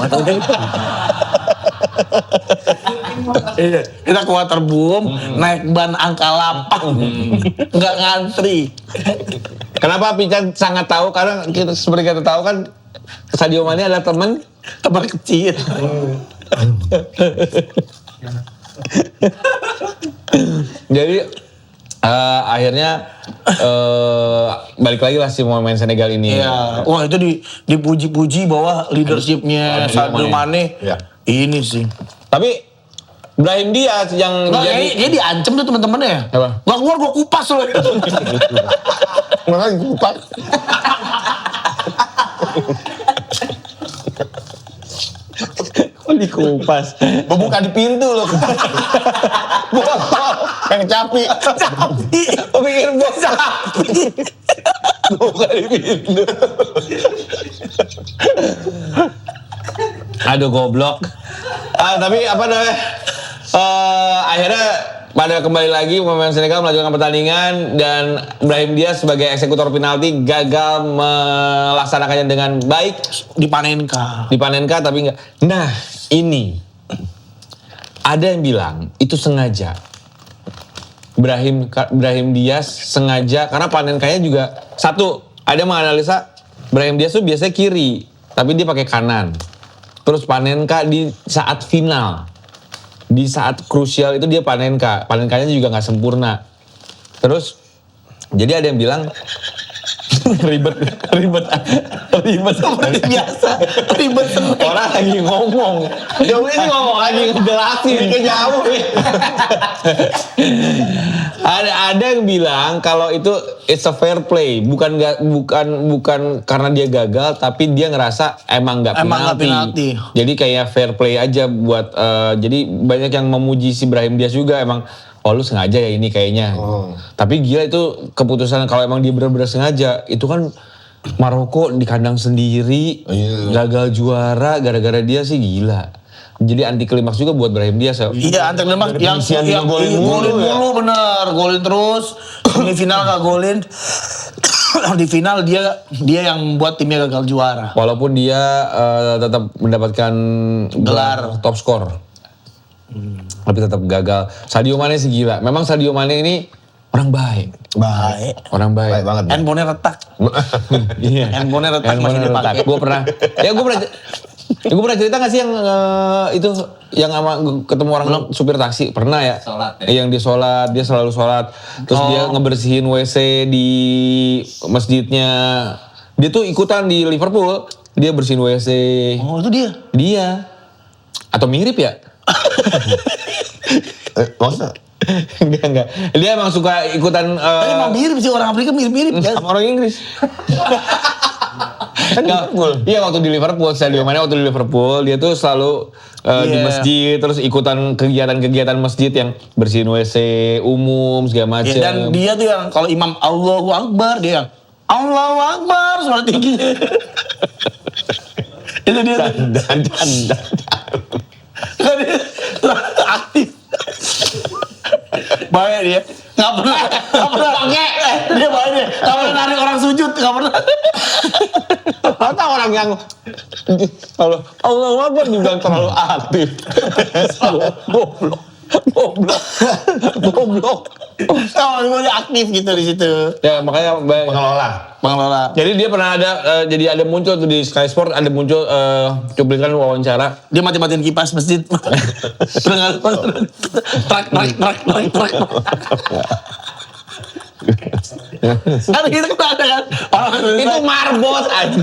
Iya, kita ke waterboom, naik ban angka 8. Nggak ngantri. Kenapa Pican sangat tahu? Karena kita, seperti kita tahu kan Sadio Mane adalah teman kecil. Jadi akhirnya balik lagi lah si pemain Senegal ini. Iya. Wah itu dipuji-puji bahwa leadershipnya Sadio Mane. Iya. Ini sih. Tapi Brahim Diaz yang Nggak, jadi dia diancam tuh teman-temannya. Apa? Nggak keluar gua kupas loh. Makanya kupat. kok dikupas. Membuka di pintu loh. Botol yang capi. Oh, pikir bos sapi. Bukan di pintu. Aduh goblok. Tapi apa namanya? Akhirnya pada kembali lagi pemain Senegal melanjutkan pertandingan dan Brahim Diaz sebagai eksekutor penalti gagal melaksanakannya dengan baik. Dipanenka tapi enggak. Nah, ini ada yang bilang itu sengaja. Brahim Diaz sengaja karena panenkanya juga satu, ada yang menganalisa Brahim Diaz tuh biasanya kiri, tapi dia pakai kanan. Terus Panenka di saat final, di saat krusial itu dia panenkanya juga nggak sempurna. Terus jadi ada yang bilang ribet Seperti biasa. Ribet seneng. orang lagi ngomong, jauh ini ngomong lagi ngejelasin jauh. ada yang bilang kalau itu it's a fair play, bukan karena dia gagal, tapi dia ngerasa emang nggak penalti. Jadi kayak fair play aja buat jadi banyak yang memuji si Brahim Diaz juga emang. Oh lu sengaja ya ini kayaknya. Tapi gila itu keputusan kalau emang dia benar-benar sengaja. Itu kan Maroko di kandang sendiri, gagal juara gara-gara dia sih gila. Jadi anti klimaks juga buat Brahim Diaz. Iya anti klimaks yang golin mulu bener. Golin terus, semifinal gak golin. Di final dia yang membuat timnya gagal juara. Walaupun dia tetap mendapatkan gelar top skor. Tapi tetap gagal. Sadio Mane sih gila. Memang Sadio Mane ini orang baik. Orang baik. Baik banget. Handphonenya retak. Iya. Handphonenya retak masih dipakai. Gue pernah cerita nggak sih yang itu yang sama ketemu orang supir taksi pernah ya? Sholat ya? Yang dia sholat, dia selalu sholat. Terus dia ngebersihin WC di masjidnya. Dia tuh ikutan di Liverpool. Dia bersihin WC. Oh itu dia? Dia. Atau mirip ya? Masa? Enggak. Dia emang suka ikutan Tapi emang mirip sih orang Afrika mirip-mirip kan? sama orang Inggris. Iya waktu di Liverpool, Sadio Mane waktu di Liverpool dia tuh selalu di masjid terus ikutan kegiatan-kegiatan masjid yang bersihin WC umum segala macam. Dan dia tuh yang kalau imam Allahu Akbar dia yang Allahu Akbar suara tinggi. Itu dia. Dan Aktif. Baik dia. Nggak pernah pakai. Dia baik dia. Nggak pernah narik orang sujud. Nggak pernah. Kata orang yang kalau Allah Akbar dibilang terlalu aktif. Goblok. Oh, dia aktif gitu di situ. Ya makanya Pengelola. jadi dia pernah ada jadi ada muncul tuh di Sky Sport ada muncul cuplikan wawancara. Dia mati-matiin kipas masjid. Trak. Kan gitu kan ada kan. Itu marbot aja.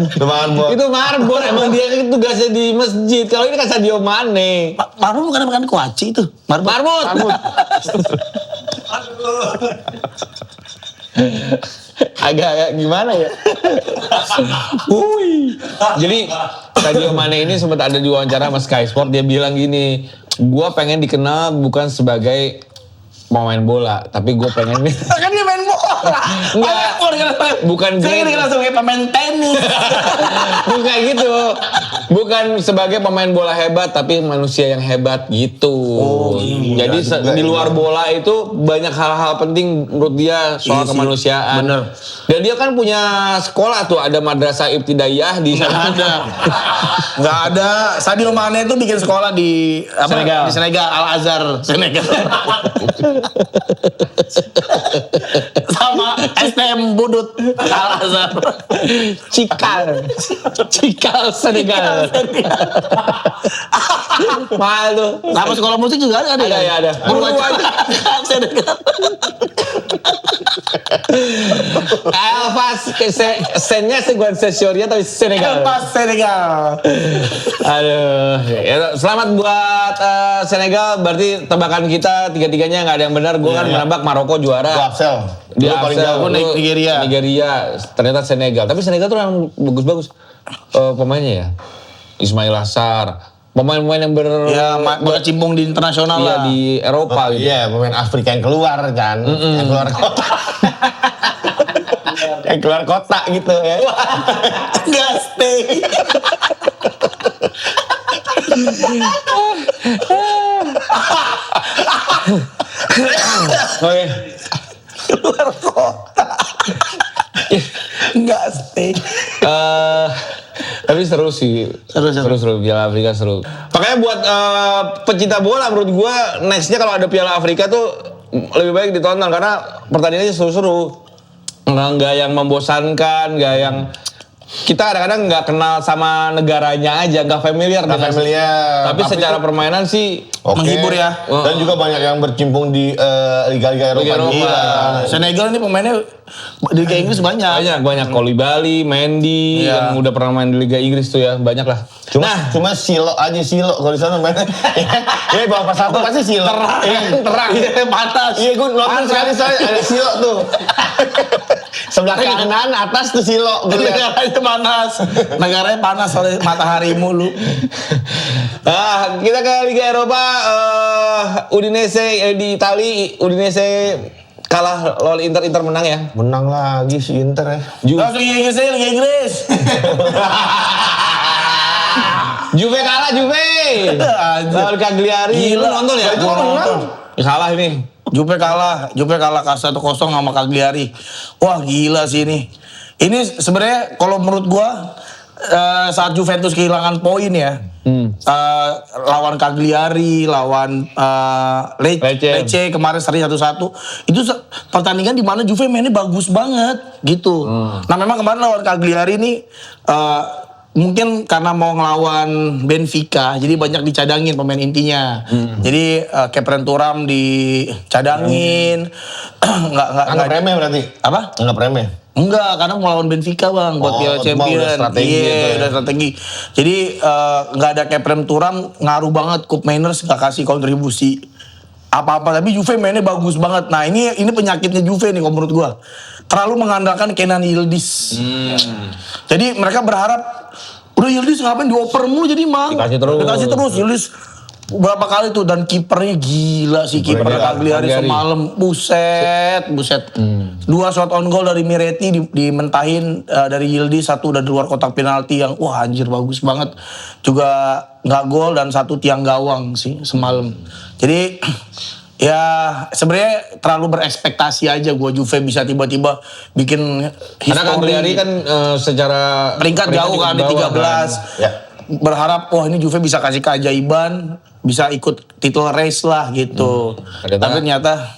Itu marbot emang dia itu tugasnya di masjid. Kalau ini kan Sadio Mane. Marbot bukan kuaci itu. Marbot. Agak gimana ya? Jadi Sadio Mane ini sempat ada di wawancara sama Sky Sport, dia bilang gini, gua pengen dikenal bukan sebagai pemain bola, tapi gue pengen Kan dia main bola. Enggak. Bukan Saya gitu. langsung kayak pemain tenis. Bukan gitu. Bukan sebagai pemain bola hebat, tapi manusia yang hebat gitu. Jadi di luar bola itu banyak hal-hal penting menurut dia soal Iya sih, kemanusiaan. bener. Dan dia kan punya sekolah tuh, ada madrasah ibtidaiyah di sana. Nggak ada. Sadio Mane itu bikin sekolah di Senegal. Di Senegal, Al Azhar Senegal. Sama STM Budut Al Azhar. Cikal Senegal. Malu. Sama sekolah musik juga ada Ada, ya, ada. Guru aja. Senegal. Elvas, sennya seguan sesioria tapi Senegal. Pas Senegal. Aduh, ya, selamat buat Senegal. Berarti tebakan kita tiga-tiganya nggak ada yang benar. Gue kan menebak Maroko Gua juara. Axel. Dia Gua paling Axel, jauh. Gua lu Nigeria. Nigeria. Ternyata Senegal. Tapi Senegal tuh yang bagus-bagus pemainnya ya. Ismail Assar. Pemain-pemain yang Ya, berkecimpung di internasional iya, lah. di Eropa gitu. Iya, pemain Afrika yang keluar kan. Yang keluar kota. Yang keluar kota gitu ya. Nggak stay. Oke. Keluar kota. Nggak stay. Tapi seru sih. Seru. Piala Afrika seru. Makanya buat pecinta bola menurut gua nextnya kalau ada Piala Afrika tuh lebih baik ditonton karena pertandingannya seru-seru. Nggak yang membosankan, nggak yang kita kadang-kadang nggak kenal sama negaranya aja, nggak familiar Nggak dengan- familiar. Tapi secara permainan sih Oke. Menghibur ya. Dan juga banyak yang berkecimpung di liga-liga Eropa. Liga Eropa. juga. Senegal ini pemainnya di Liga Inggris banyak. banyak Koulibaly, Mendy Iya. yang udah pernah main di Liga Inggris tuh ya, banyak lah. Cuma Silo aja Silo kalau di sana mainnya. Ya bawa pas satu pasti Silo. Terang. Iya, panas. Iya gue nonton sekali saya ada Silo tuh. Sebelah kanan atas tuh Silo. Gua lihat. Negaranya panas. Negaranya panas oleh matahari mulu. Kita ke Liga Eropa, Udinese di Itali, Udinese kalah lawan Inter menang ya. Menang lagi si Inter ya. Langsung Liga Inggris aja, Liga Inggris. Juve kalah Juve. Lawan Cagliari. Gila. Lu nonton ya? Gua nonton. Kalah ini. Juve kalah 1-0 sama Cagliari. Wah gila sih ini. Ini sebenarnya kalau menurut gua saat Juventus kehilangan poin ya, lawan Cagliari, lawan Lecce kemarin seri 1-1, itu pertandingan di mana Juve mainnya bagus banget gitu. Nah memang kemarin lawan Cagliari ini mungkin karena mau ngelawan Benfica, jadi banyak dicadangin pemain intinya. Jadi Kepren Thuram dicadangin, Anggap remeh berarti. apa? Anggap remeh. Enggak, karena mau lawan Benfica bang, buat Oh, Piala cuma Champion. udah strategi Iya, gitu ya. udah strategi. Jadi nggak ada Kepren Thuram, ngaruh banget. Kup Mainers nggak kasih kontribusi apa-apa. Tapi Juve mainnya bagus banget. Nah ini penyakitnya Juve nih kalau menurut gua. Terlalu mengandalkan Kenan Yildiz. Jadi mereka berharap, udah Yildiz ngapain dioper mulu jadi mang. Dikasih terus. Yildiz berapa kali tuh, dan kipernya gila sih, kiper Kipernya Cagliari Cagliari. semalam, buset. 2 shot on goal dari Miretti dimentahin dari Yildiz, 1 dari luar kotak penalti yang wah anjir bagus banget. Juga nggak gol dan 1 tiang gawang sih semalam. Jadi ya sebenarnya terlalu berekspektasi aja gua Juve bisa tiba-tiba bikin Karena Cagliari kan secara peringkat jauh kan di bawah 13. Ya. Berharap wah ini Juve bisa kasih keajaiban, bisa ikut title race lah gitu. Tapi ternyata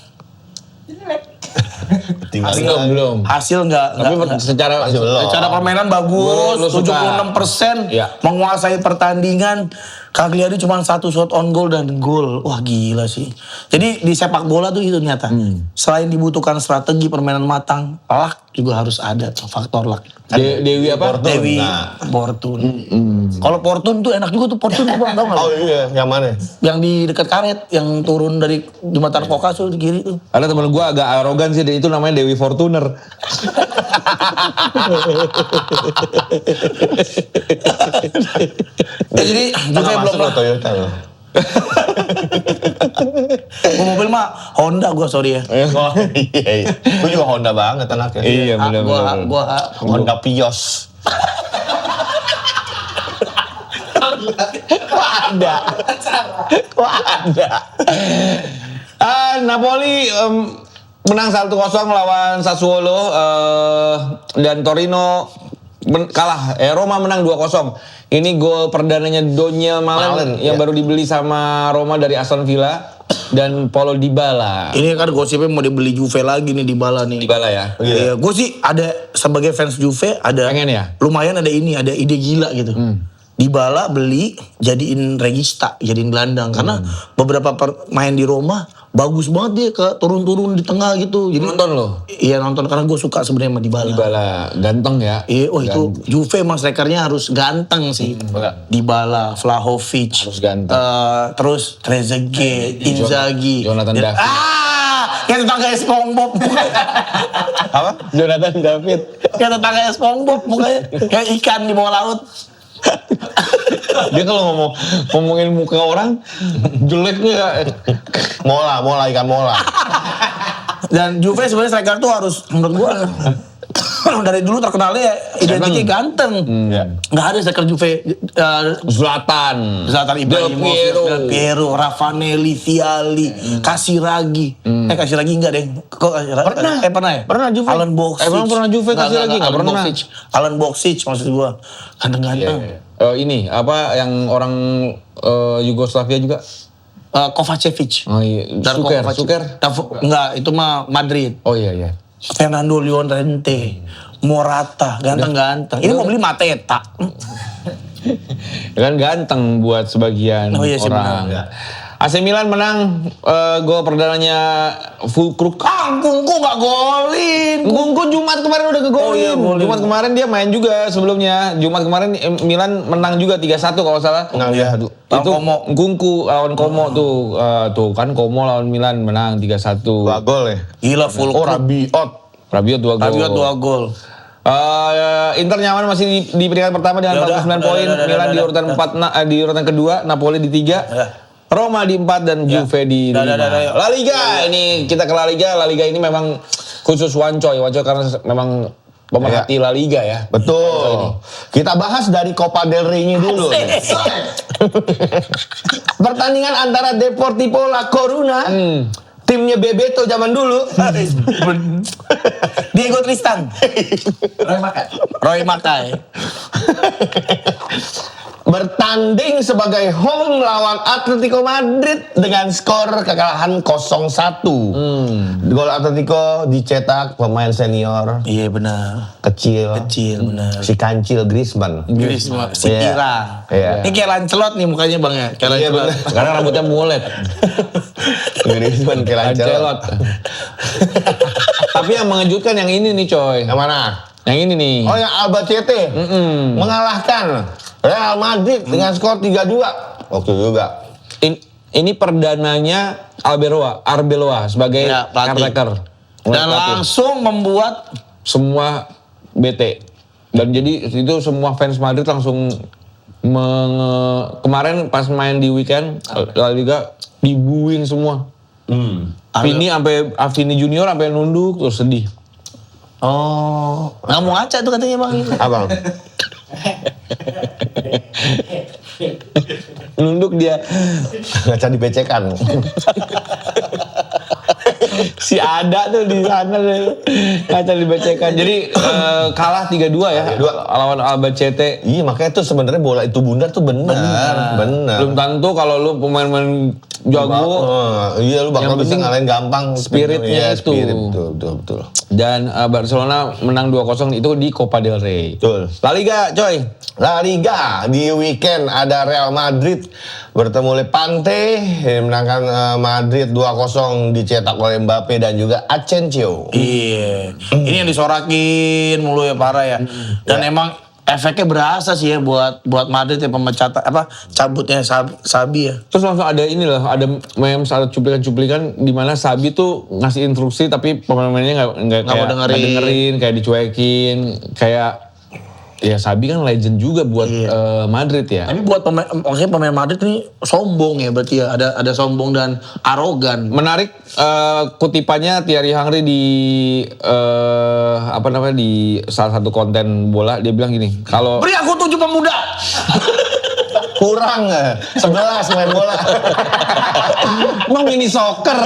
belum. hasil nggak Tapi nggak- secara Masih belum. secara permainan bagus, Lu suka. 76% Iya. menguasai pertandingan. Cagliari cuma 1 shot on goal dan gol. Wah gila sih. Jadi di sepak bola tuh itu ternyata. Selain dibutuhkan strategi permainan matang, luck juga harus ada tuh, faktor luck. Dewi apa? Dewi Nah. Fortun. Kalau Fortun tuh enak juga tuh Fortun tuh Bang, tau nggak? Oh iya, yang mana? Yang di dekat karet, yang turun dari jembatan Kokas tuh di kiri tuh. Ada temen gue agak arogan sih, itu namanya Dewi Fortuner. Ya, jadi Juve belum lah. Toyota loh. Gua mobil mah Honda gua, sorry ya. Oh, iya. Gue juga Honda banget anaknya. Iya, Ah, benar-benar. Gua Honda Pios. Ada. Kok ada? Napoli menang 1-0 lawan Sassuolo dan Torino kalah. Roma menang 2-0. Ini gol perdananya Daniel Malen yang baru dibeli sama Roma dari Aston Villa dan Paulo Dybala. ini kan gosipnya mau dibeli Juve lagi nih Dybala nih. Dybala ya. Iya, gue sih ada sebagai fans Juve ada Pengen ya? lumayan ada ide gila gitu. Dybala beli jadiin regista, jadiin gelandang karena beberapa main di Roma bagus banget dia ke turun-turun di tengah gitu. Jadi Nonton lo. Iya nonton karena gue suka sebenarnya sama Dybala. Dybala ganteng ya. Iya, itu Juve emang strikernya harus ganteng sih. Dybala, Vlahovic, Harus ganteng. terus Trezeguet, Inzaghi, Jonathan David. kayak tetangga SpongeBob mukanya. Apa? Jonathan David. Kayak tetangga SpongeBob mukanya, kayak ikan di bawah laut. Dia kalau ngomongin muka orang jeleknya Mola, ikan mola. Dan Juve sebenarnya striker tuh harus menurut gua dari dulu terkenalnya identiknya ganteng. Nggak ada striker Juve Zlatan Ibrahimovic, Del Piero, Raffanelli, Vialli, Casiraghi. Casiraghi enggak deh. Kok Pernah. Pernah ya? Pernah Juve. Alan Boksic. Emang pernah Juve Casiraghi? Nggak Alan pernah. Boksic. Alan Boksic maksud gua. Ganteng-ganteng. Ini apa yang orang Yugoslavia juga? Kovacevic. Oh iya. Darko Kovacic. Suker. Enggak, itu mah Madrid. Oh iya. Fernando Llorente, Morata, ganteng-ganteng. Ini mau beli Mateta. Kan ganteng buat sebagian Oh iya sih, orang. benar. AC Milan menang gol perdananya Fulkrug. Kangkungku nggak golin. Gungku Jumat kemarin udah kegolin. Oh iya, golin. Jumat kemarin dia main juga sebelumnya. Jumat kemarin Milan menang juga 3-1 kalau salah. Menang dia. Itu Gungku lawan Como tuh. Tuh kan Como lawan Milan menang 3-1. 2 gol ya. Gila full. Oh, Rabiot 2 gol. Rabiot 2 gol. Inter nyaman masih di peringkat pertama dengan 49 poin. Milan di urutan 4 di urutan kedua, Napoli di 3. Roma di 4 dan Juve di 5. La Liga ini kita ke La Liga. La Liga ini memang khusus Wancoy karena memang pemerhati La Liga ya. Betul. Kita bahas dari Copa del Rey-nya dulu. Pertandingan antara Deportivo La Coruna, timnya Bebeto zaman dulu. Diego Tristan. Roy Makai. Bertanding sebagai home lawan Atletico Madrid dengan skor kekalahan 0-1. Gol Atletico dicetak pemain senior Iya benar. kecil Benar. si kancil Griezmann. Si Iya. Ira. Iya. Ini kayak Lancelot nih mukanya Bang ya. Kayak Iya, Lancelot. benar. Karena rambutnya mulet. Griezmann kayak Lancelot. Tapi yang mengejutkan yang ini nih coy. Yang mana? Yang ini nih. Oh, yang Albacete mengalahkan Real Madrid dengan skor 3-2. Waktu juga. Ini perdananya Arbeloa sebagai Ya, pelatih. caretaker. Dan langsung membuat Semua BT. Dan jadi itu semua fans Madrid langsung kemarin pas main di weekend La Liga dibuin semua. Vini Junior sampai nunduk terus sedih. nggak mau ngaca tuh katanya Bang. Abang. Nunduk dia. Ngaca dipecekan. Si ada tuh di sana deh. Kaca dibacakan. Jadi kalah 3-2 ya 3-2. lawan Albacete. Iya, makanya tuh sebenarnya bola itu bundar tuh benar. Belum tentu kalau lu pemain-pemain jago. Iya, lu bakal Yang bisa penting ngalahin gampang. spiritnya Iya, itu. Spirit, betul. Dan Barcelona menang 2-0 itu di Copa del Rey. Betul. La Liga, coy. La Liga di weekend ada Real Madrid bertemu Levante, menangkan Madrid 2-0 dicetak oleh Mbappe dan juga Asensio. Iya. Ini yang disorakin mulu ya parah ya. Dan emang efeknya berasa sih ya buat Madrid ya pemecatan cabutnya Sabi ya. Terus langsung ada ini loh, ada memes, ada cuplikan-cuplikan di mana Sabi tuh ngasih instruksi tapi pemain-pemainnya nggak mau dengerin. kayak dicuekin, kayak Ya Xabi kan legend juga buat Madrid ya. Tapi buat maksudnya pemain Madrid ini sombong ya berarti ya. Ada sombong dan arogan. Menarik kutipannya Thierry Henry di di salah satu konten bola, dia bilang gini, kalau Beri aku 7 pemuda. Kurang 11 main bola. emang mini soccer.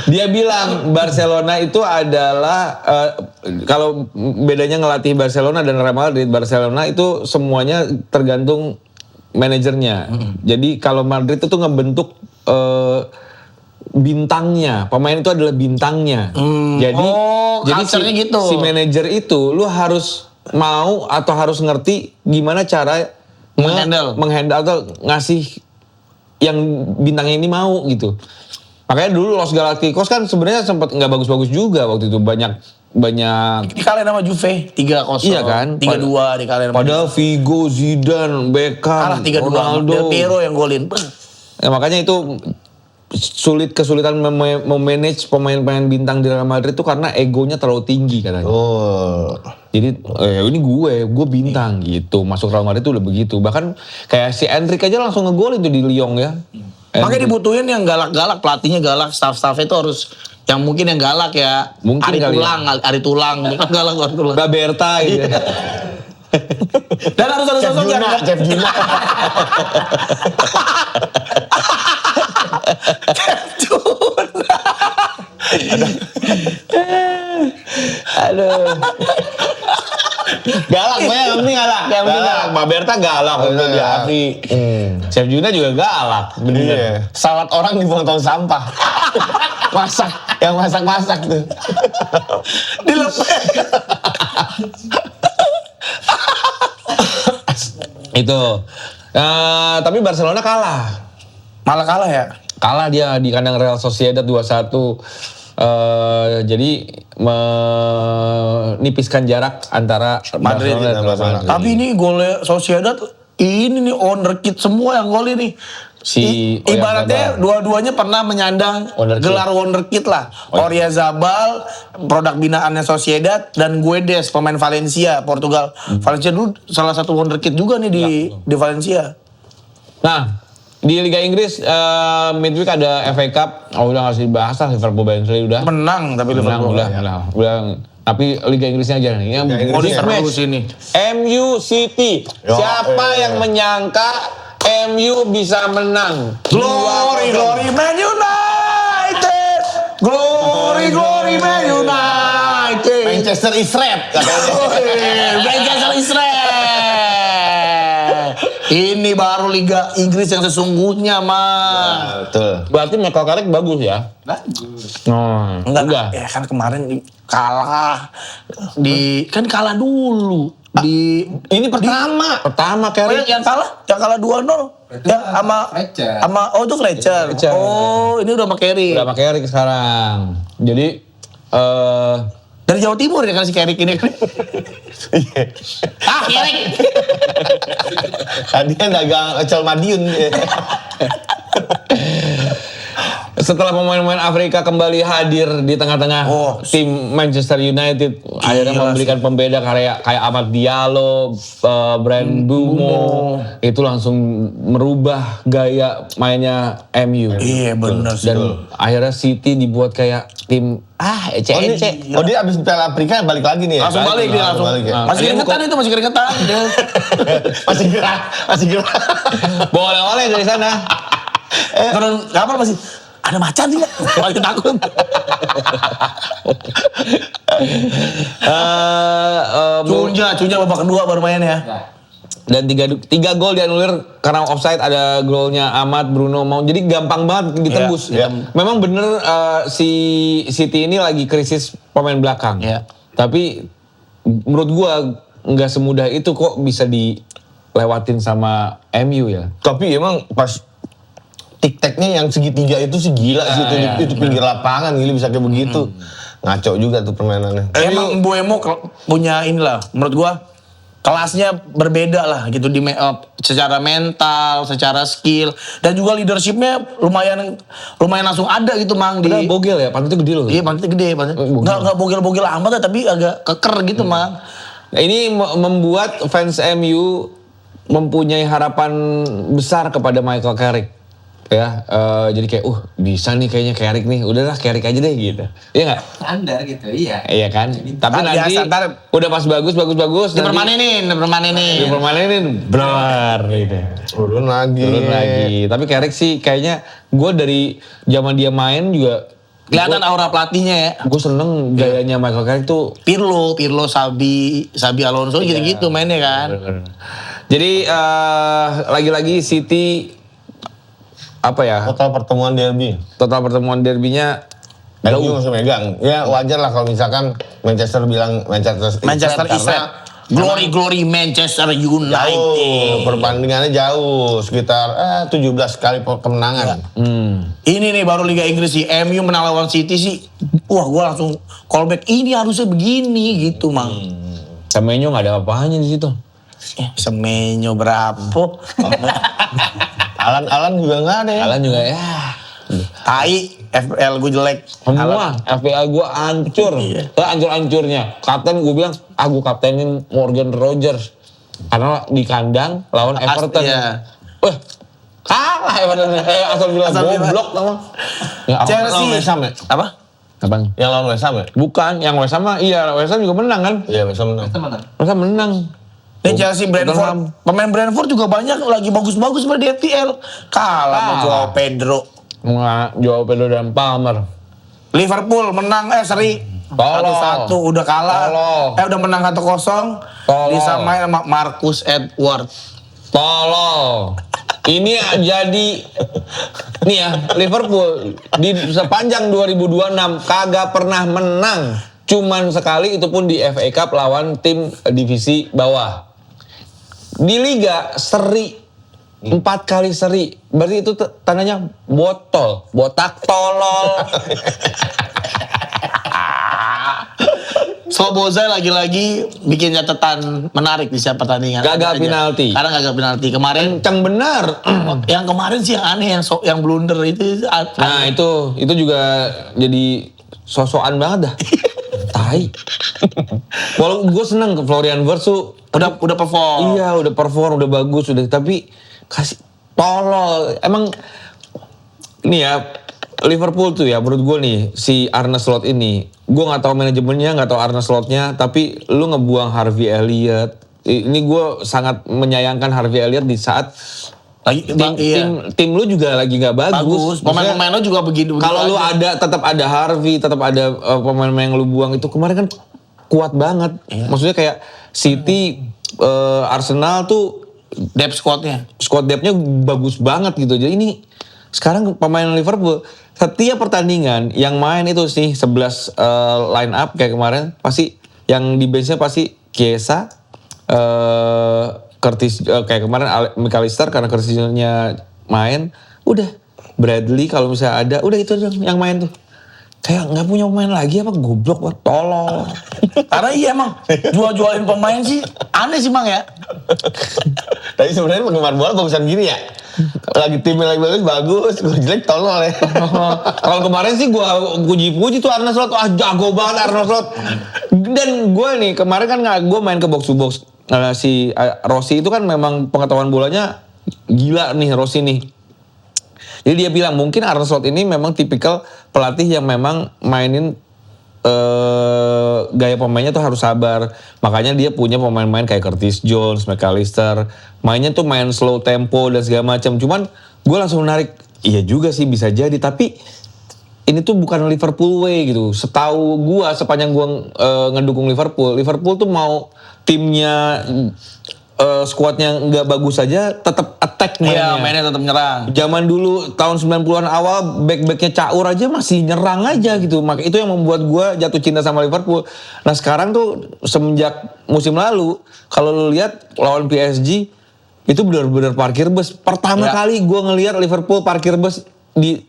Dia bilang Barcelona itu adalah kalau bedanya ngelatih Barcelona dan Real Madrid, Barcelona itu semuanya tergantung manajernya. Jadi kalau Madrid itu ngebentuk bintangnya, pemain itu adalah bintangnya. Jadi culture-nya gitu. si manajer itu lu harus mau atau harus ngerti gimana cara menghandle atau ngasih yang bintangnya ini mau gitu. Makanya dulu Los Galacticos kan sebenarnya sempat nggak bagus-bagus juga waktu itu, banyak Dikalahin sama Juve 3-0. Iya kan? 3-2 dikalahin sama padahal Figo, Zidane, Beckham, kalah 3-2. Ronaldo. Del Piero yang golin. Ya, makanya itu kesulitan memanage pemain-pemain bintang di Real Madrid itu karena egonya terlalu tinggi katanya. Oh. Jadi ini gue bintang gitu. Masuk Real Madrid itu udah begitu. Bahkan kayak si Endrick aja langsung ngegolin tuh di Lyon ya. Makanya dibutuhin yang galak-galak, pelatihnya galak, staff-staffnya itu harus yang mungkin yang galak ya. Mungkin Ari kali Tulang, bukan galak Ari Tulang. Berta gitu. Dan harus ada sosok yang Chef Juna. Aduh. Galak, yang penting galak. Yang penting galak. Mbak Berta galak udah di hati. Chef Juna juga galak. Bener. Iya. Salad orang dibuang tong sampah. Masak, yang masak-masak tuh. dilepek. Itu. Tapi Barcelona kalah. Malah kalah ya. Kalah dia di kandang Real Sociedad 2-1. Jadi menipiskan jarak antara Madrid Barcelona dan Real Madrid. Tapi ini golnya Sociedad ini nih wonderkid semua yang gol ini. Ibaratnya dua-duanya pernah menyandang Wonderkid. gelar wonderkid lah. Oyarzabal produk binaannya Sociedad dan Guedes pemain Valencia Portugal. Valencia dulu salah satu wonderkid juga nih di Valencia. Nah, di Liga Inggris midweek ada FA Cup. Udah nggak usah dibahas lah, Liverpool Barnsley udah. Menang tapi Liverpool. Udah. Tapi Liga Inggrisnya aja nih. Yang Oh, big seru match. sini. MU City. Siapa yang menyangka MU bisa menang? Glory Man United. Glory Man United. Manchester is red. Manchester is red. Ini baru Liga Inggris yang sesungguhnya, mah. Betul. Berarti Michael Carrick bagus ya? Bagus. Oh, Enggak. Ya kan kemarin kalah kan kalah dulu ini pertama Carrick. yang kalah 2-0 ya sama Fletcher. itu Fletcher. Oh, ini udah sama Carrick. Udah sama Carrick sekarang. Jadi Dari Jawa Timur ya kan si Carrick ini. Carrick. Tadi kan dagang Ecel Madiun. setelah pemain-pemain Afrika kembali hadir di tengah-tengah tim Manchester United, akhirnya memberikan pembeda kayak Amad Diallo, Brand Bumo, itu langsung merubah gaya mainnya MU. Iya benar sih. Dan akhirnya City dibuat kayak tim ece-ece. Oh dia abis Piala Afrika balik lagi nih ya? Langsung balik dia langsung. Balik ya? Masih keringetan itu, masih keringetan. Masih gerah. Boleh-boleh dari sana. Turun kapal masih ada macan sih nggak? Paling takut. Cunja babak kedua baru main ya. Dan tiga gol dianulir karena offside, ada golnya Ahmad, Bruno mau. Jadi gampang banget ditembus. Iya. Memang bener si City ini lagi krisis pemain belakang. Iya. Tapi menurut gua nggak semudah itu kok bisa dilewatin sama MU ya. Tapi emang pas tic-tacnya yang segitiga itu sih gila sih. Itu pinggir lapangan gila bisa kayak begitu. Ngaco juga tuh permainannya. Emang Mbuemo punya inilah menurut gua kelasnya berbeda lah gitu secara mental, secara skill dan juga leadershipnya lumayan langsung ada gitu Mang di. Udah bogel ya, pantatnya gede loh. Iya pantatnya gede, nggak bogel-bogel amat tapi agak keker gitu Mang. Nah, ini membuat fans MU mempunyai harapan besar kepada Michael Carrick. Ya, jadi kayak, bisa nih kayaknya Carrick nih. Udahlah Carrick aja deh gitu. Iya nggak? Standar gitu, iya. Iya kan? Tapi nanti biasa, ntar udah pas bagus. Dipermanenin. Dipermanenin, blar gitu. Turun lagi. Tapi Carrick sih kayaknya gue dari zaman dia main juga kelihatan aura pelatihnya ya. gue seneng gayanya Michael Carrick tuh. Pirlo, Sabi Alonso gitu-gitu mainnya kan. Jadi lagi-lagi City apa ya? Total pertemuan derby. Total pertemuan derbynya MU masih megang. Ya wajar lah kalau misalkan Manchester bilang Manchester East. Glory Manchester United. Jauh, perbandingannya jauh, sekitar 17 kali kemenangan. Ini nih baru Liga Inggris sih, MU menang lawan City sih. Wah, gua langsung callback. Ini harusnya begini gitu, Mang. Semenyo nggak ada apa-apanya di situ. Semenyo berapa? Alan juga nggak ada ya. Alan juga ya. Tai, FPL gue jelek. Semua FPL gue hancur. Hancur-hancurnya. Kapten gue bilang, gue kaptenin Morgan Rogers. Karena di kandang lawan Everton. Iya. Kalah Everton. Asal bilang goblok sama. Chelsea. West Ham ya? Apa? Abang. Yang lawan West Ham ya? Bukan, yang West Ham mah iya, West Ham juga menang kan? Iya, West Ham menang. Teman-teman. West Ham menang. Ini Chelsea Brentford. Pemain Brentford juga banyak lagi bagus-bagus pada di FPL. Kalah sama Joao Pedro. Joao Pedro dan Palmer. Liverpool menang seri. Tolol. 1-1 udah kalah. Tolol. Udah menang 1-0. Tolol. Disamain sama Marcus Edward. Tolol. Ini jadi nih ya, Liverpool di sepanjang 2026 kagak pernah menang. Cuman sekali, itu pun di FA Cup lawan tim divisi bawah. Di Liga seri 4 kali seri. Berarti itu tandanya botak tolol. Sloboza lagi-lagi bikin catatan menarik di setiap pertandingan. Gagal Ada aja. penalti. Karena gagal penalti. Kemarin Kenceng benar. yang kemarin sih yang aneh yang blunder itu. Nah, itu juga jadi sosokan banget dah. Tai. Walaupun gue seneng ke Florian Wirtz tuh udah perform. Iya, udah perform, udah bagus, udah, tapi kasih tolol. Emang ini ya Liverpool tuh ya, menurut gue nih si Arne Slot ini, gue nggak tahu manajemennya, nggak tahu Arne Slotnya, tapi lu ngebuang Harvey Elliott. Ini gue sangat menyayangkan Harvey Elliott di saat Lagi, tim lu juga lagi nggak bagus. Pemain-pemain lu juga begitu. Kalau lu tetap ada Harvey, tetap ada pemain-pemain yang lu buang itu kemarin kan kuat banget. Maksudnya kayak City, Arsenal tuh depth squad-nya. Squad depth-nya bagus banget gitu. Jadi ini sekarang pemain Liverpool setiap pertandingan yang main itu sih 11 line up kayak kemarin pasti yang di bench-nya pasti Chiesa, Curtis, kayak kemarin McAllister karena Curtis-nya main, udah Bradley kalau misalnya ada, udah itu dong yang main tuh. Kayak nggak punya pemain lagi apa, goblok banget, tolol. Karena iya emang jual-jualin pemain sih aneh sih Mang ya. Tapi sebenarnya penggemar bola bagusan gini ya. Lagi timnya lagi bagus, gue jelek tolol ya. Kalau kemarin sih gue puji-puji tuh Arne Slot, jago banget Arne Slot. Dan gue nih kemarin kan gue main ke box to box. Si Rossi itu kan memang pengetahuan bolanya gila nih Rossi nih. Jadi dia bilang mungkin Arne Slot ini memang tipikal pelatih yang memang mainin gaya pemainnya tuh harus sabar. Makanya dia punya pemain-pemain kayak Curtis Jones, McAllister. Mainnya tuh main slow tempo dan segala macam. Cuman gue langsung menarik, iya juga sih bisa jadi. Tapi ini tuh bukan Liverpool way gitu. Setahu gue, sepanjang gue ngedukung Liverpool tuh mau timnya skuadnya nggak bagus saja tetap attack mainnya. Iya, mainnya tetap nyerang. Zaman dulu tahun 90-an awal back-backnya Caur aja masih nyerang aja gitu. Maka itu yang membuat gue jatuh cinta sama Liverpool. Nah sekarang tuh semenjak musim lalu kalau lu lihat lawan PSG itu benar-benar parkir bus. Pertama kali gue ngelihat Liverpool parkir bus di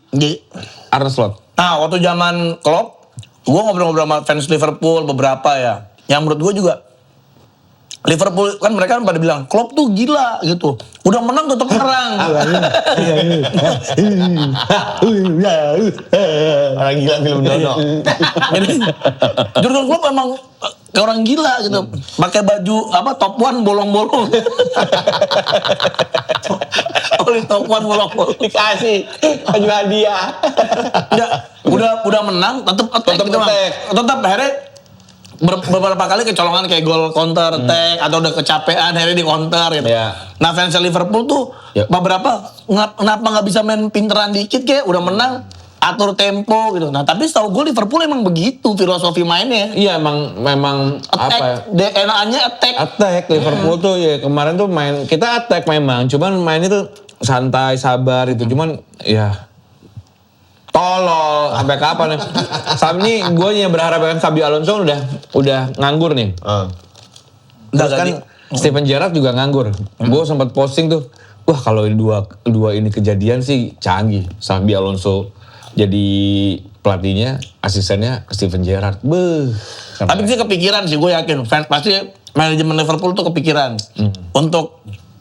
Arne Slot. Nah waktu zaman Klopp, gue ngobrol-ngobrol sama fans Liverpool beberapa ya. Yang menurut gue juga Liverpool kan mereka kan pada bilang Klopp tuh gila gitu. Udah menang tetap nyerang. Orang gila film Dono. Jadi Jurgen Klopp emang kayak orang gila gitu. Pakai baju top one bolong-bolong. Oleh top one bolong-bolong. Dikasih baju hadiah. Udah menang tetap attack gitu, Bang. Tetap akhirnya beberapa kali kecolongan kayak gol counter attack atau udah kecapean akhirnya di counter gitu. Iya. Nah fans Liverpool tuh beberapa kenapa nggak bisa main pinteran dikit kayak udah menang atur tempo gitu. Nah tapi setahu gue Liverpool emang begitu filosofi mainnya. Iya memang Attack, enakannya attack. Attack Liverpool tuh ya kemarin tuh main kita attack memang, cuman mainnya tuh santai sabar itu, cuman ya tolol sampai kapan ya? Sampai ini gue yang berharap kan Xabi Alonso udah nganggur nih. Terus kan Steven Gerrard juga nganggur. Gue sempat posting tuh, wah kalau dua ini kejadian sih canggih. Xabi Alonso jadi pelatihnya, asistennya Steven Gerrard. Tapi sih kepikiran sih, gue yakin pasti manajemen Liverpool tuh kepikiran untuk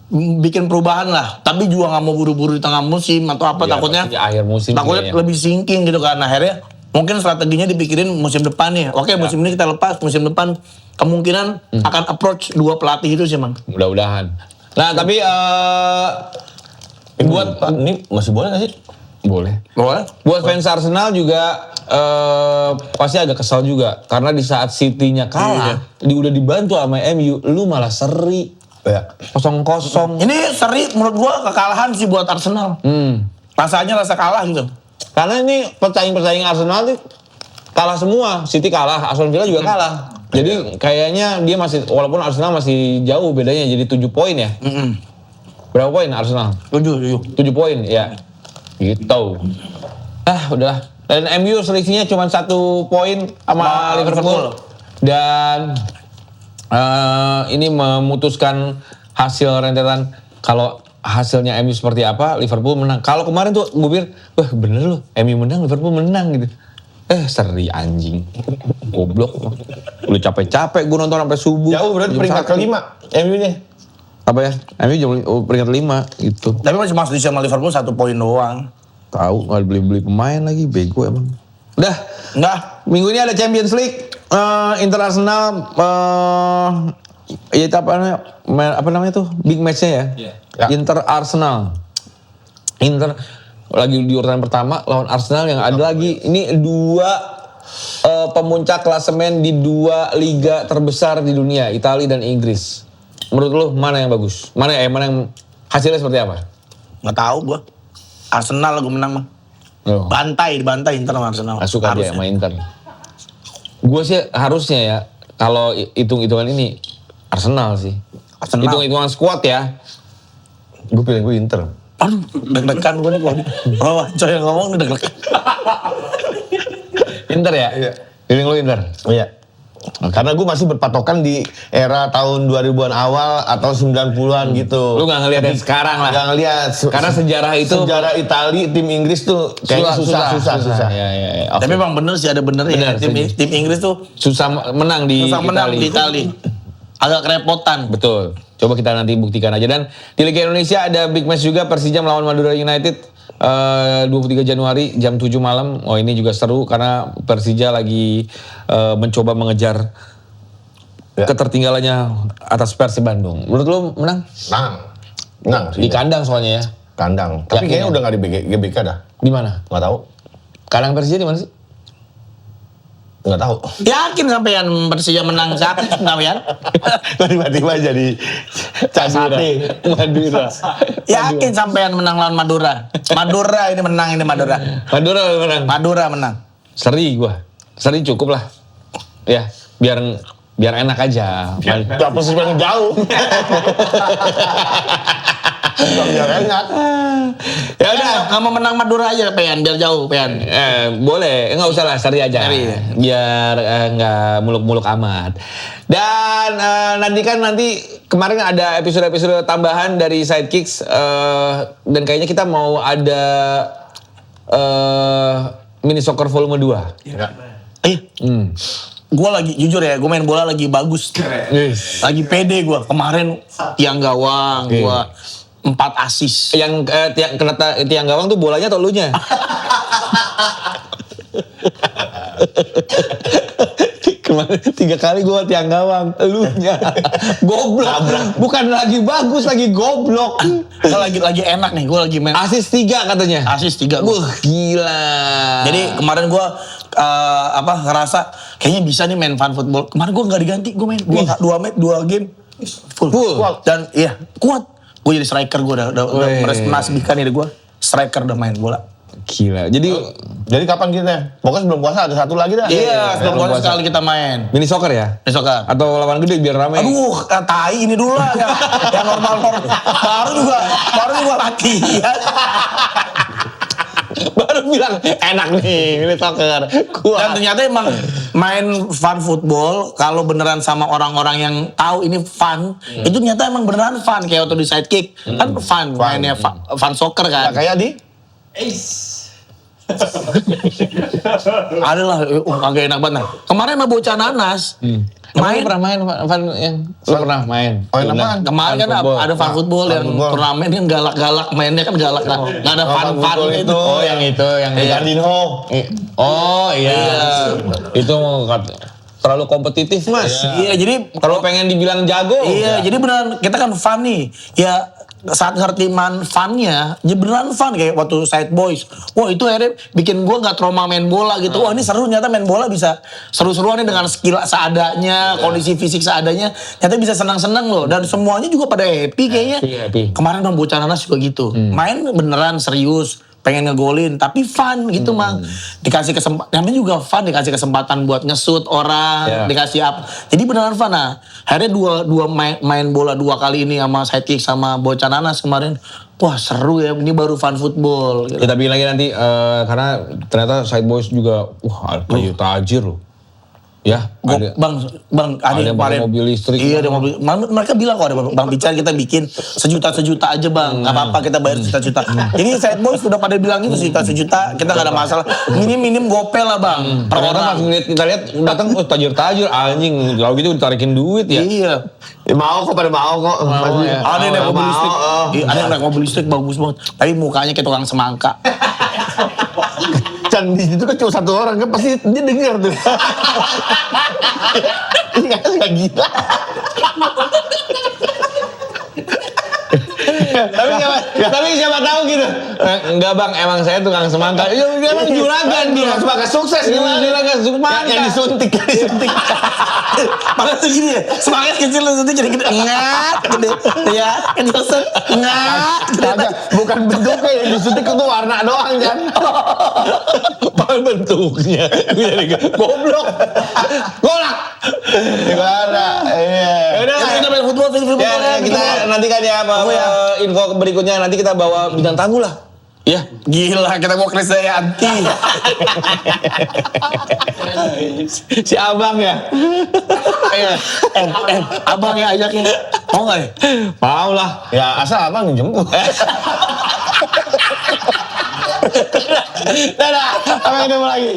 bikin perubahan lah, tapi juga nggak mau buru-buru di tengah musim atau apa, Ya, takutnya pasti di akhir musim takutnya kayaknya. lebih sinking gitu kan. Akhirnya mungkin strateginya dipikirin musim depan nih. Oke, musim ini kita lepas, musim depan kemungkinan akan approach dua pelatih itu sih, Mang. Mudah-mudahan. Nah tapi buat Ini masih boleh gak sih? boleh. Boleh? Buat fans Arsenal juga pasti agak kesal juga karena di saat City-nya kalah, udah dibantu sama MU, lu malah seri. Ya. 0-0. Ini seri menurut gua kekalahan sih buat Arsenal. Rasanya rasa kalah gitu. Karena ini persaing Arsenal tuh kalah semua. City kalah, Aston Villa juga kalah. Jadi kayaknya dia masih, walaupun Arsenal masih jauh bedanya jadi 7 poin ya. Berapa poin Arsenal? 7. 7 poin ya. Gitu. Udahlah. Dan MU selisihnya cuma 1 poin sama Liverpool. Dan ini memutuskan hasil rentetan. Kalau hasilnya MU seperti apa, Liverpool menang. Kalau kemarin tuh gue pikir, wah bener loh, MU menang, Liverpool menang gitu. Seri anjing. Goblok. Udah capek-capek gue nonton sampai subuh. Jauh berarti Jam peringkat 1. kelima MU-nya. Apa ya? MU peringkat 5 gitu. Tapi masih sama Liverpool 1 poin doang. Tahu nggak beli pemain lagi, bego emang. Udah, Enggak. minggu ini ada Champions League, Inter Arsenal, apa namanya tuh, big match-nya ya. Ya. Inter Arsenal. Inter lagi di urutan pertama lawan Arsenal yang ada lagi. Ini 2 pemuncak klasemen di 2 liga terbesar di dunia, Italia dan Inggris. Menurut lu mana yang bagus? Mana yang hasilnya seperti apa? Nggak tahu gua. Arsenal gue menang mah. Oh. Dibantai Inter sama Arsenal. Gak suka dia sama Inter. Gue sih harusnya ya, kalau hitung-hitungan ini Arsenal sih. Arsenal. Hitung-hitungan squad ya. Gue pilih gue Inter. Aduh, deg-degan gue nih. Oh, coy yang ngomong nih deg-degan. Inter ya? Iya. Pilih lu Inter? Iya. Karena gue masih berpatokan di era tahun 2000-an awal atau 90-an gitu. Lu gak ngeliat yang sekarang lah. Gak ngeliat. Karena sejarah itu Sejarah Itali, tim Inggris tuh kayaknya susah. Ya. Oke. Tapi emang bener sih ada benernya. Bener, Tim Inggris tuh Susah menang di susah menang Italia. di Itali. Agak kerepotan. Betul. Coba kita nanti buktikan aja. Dan di Liga Indonesia ada big match juga, Persija melawan Madura United. 23 Januari jam 7 malam. Oh ini juga seru karena Persija lagi mencoba mengejar ketertinggalannya atas Persib Bandung. Menurut lu menang? Menang Di sih. kandang soalnya ya. Kandang. Tapi Yakin kayaknya ya? udah gak di GBK dah. Di mana? Gak tahu. Kandang Persija di mana sih? Gak tahu. Yakin sampean Persija menang siapa sampean? Kok tiba-tiba jadi sate. Madura. Yakin sampean menang lawan Madura. Madura ini menang Madura. Madura menang. Madura menang. Seri gua. Seri cukup lah. Ya, biar enak aja. Gak posisi yang jauh. Biar enak. Ya udah. Nggak mau menang Madura aja Pean biar jauh Pean. Boleh, nggak usah lah, seri aja. Seri. Biar nggak muluk-muluk amat. Dan nanti kemarin ada episode-episode tambahan dari Sidekicks dan kayaknya kita mau ada mini soccer volume 2. Ya. gue lagi jujur ya, gue main bola lagi bagus. Yes. Lagi pede gue. Kemarin tiang gawang, gue 4 assist. Yang tiang gawang tuh bolanya atau elunya? Kemarin 3 kali gue tiang gawang, elunya. Goblok. Bukan lagi bagus, lagi goblok. Lagi enak nih, gue lagi main Asis 3 katanya. assist 3 gua. Wah, gila. Jadi kemarin gue ngerasa kayaknya bisa nih main fun football. Kemarin gue nggak diganti, gue main 2 game full. Dan iya kuat. Gue jadi striker, gue udah meresmikan diri gue striker, udah main bola. Gila. Jadi kapan kita? Pokoknya sebelum puasa ada satu lagi dah. Iya, sebelum puasa sekali kita main. mini soccer ya? Besok kan. Atau lawan gede biar rame? Aduh, tai ini dulu lah yang normal. Baru juga latihan. Baru bilang enak nih mini soccer. Dan ternyata emang main fun football kalau beneran sama orang-orang yang tahu ini fun, itu ternyata emang beneran fun. Kayak waktu di sidekick kan fun, mainnya fun soccer kan. Nah, kayak di Ada lah, agak enak banget. Nah, kemarin sama bocah nanas, Main pernah main fun yang lu pernah main? Oh, yang apaan? kemarin kan ada fun football yang turnamen yang galak-galak, mainnya kan galak lah. Nggak ada fun-fun itu. Oh, yang itu yang di Gardinho. Oh iya. Itu terlalu kompetitif, Mas. Iya, jadi Kalau pengen dibilang jago. iya, jadi beneran kita kan fun nih. Ya saat ngerti funnya, ya beneran fun kayak waktu Side Boys. Wah itu akhirnya bikin gue nggak trauma main bola gitu. Wah ini seru, ternyata main bola bisa seru-seruan nih dengan skill seadanya, kondisi fisik seadanya. Ternyata bisa senang-senang loh. Dan semuanya juga pada happy kayaknya. Happy. Kemarin dong bocah nanas juga gitu. Main beneran serius. Pengen ngegolin tapi fun gitu Mang. Dikasih kesempatan, namanya juga fun, dikasih kesempatan buat nge-shoot orang, dikasih apa. Jadi beneran fun. Nah, akhirnya dua main bola 2 kali ini sama sidekick sama bocah nanas kemarin. Wah seru ya, ini baru fun football gitu. Kita bikin lagi nanti karena ternyata Side Boys juga tajir loh. Ya, ada. Bang, ada yang pakai kemarin mobil listrik. Iya, ada mobil. Mereka bilang kok ada Bang Bicar kita bikin sejuta aja Bang. Enggak apa-apa kita bayar sejuta. Ini Side Boys sudah pada bilang itu sejuta, kita enggak ada masalah. Minim gopel lah Bang. Per Ternyata pas orang. kita lihat datang tajir anjing. Kalau gitu ditarikin duit ya. Iya. Ya, mau kok, pada mau kok. ya. Ada yang naik mobil Mau, listrik. Iya, ada yang naik mobil listrik bagus banget. Tapi mukanya kayak tukang semangka. Dan di situ kan cuma 1 orang kan pasti dia dengar tuh. Ini nggak gila. tapi siapa tahu gitu. Enggak Bang, emang saya tukang semangka. Iya, emang juragan dia. Semangka sukses gimana? Juragan semangka. Yang disuntik. Malah tuh gini ya, semangat kecil lu jadi gede, ngat, gede, ya, kan Johnson, ngat, Kagak, bukan bentuknya yang disuntik itu warna doang kan. Apa bentuknya? Goblok. Golak. Gimana? Iya. Ya udah lah. kita main football Ya, kita nantikan ya info berikutnya, nanti kita bawa bintang tamu lah. Ya. Gila, kita mau Krisdayanti. Si Abang ya. Abang ya ajaknya, mau nggak ya? Mau lah. Ya asal abang jemput. Dadah. Sampai ketemu lagi.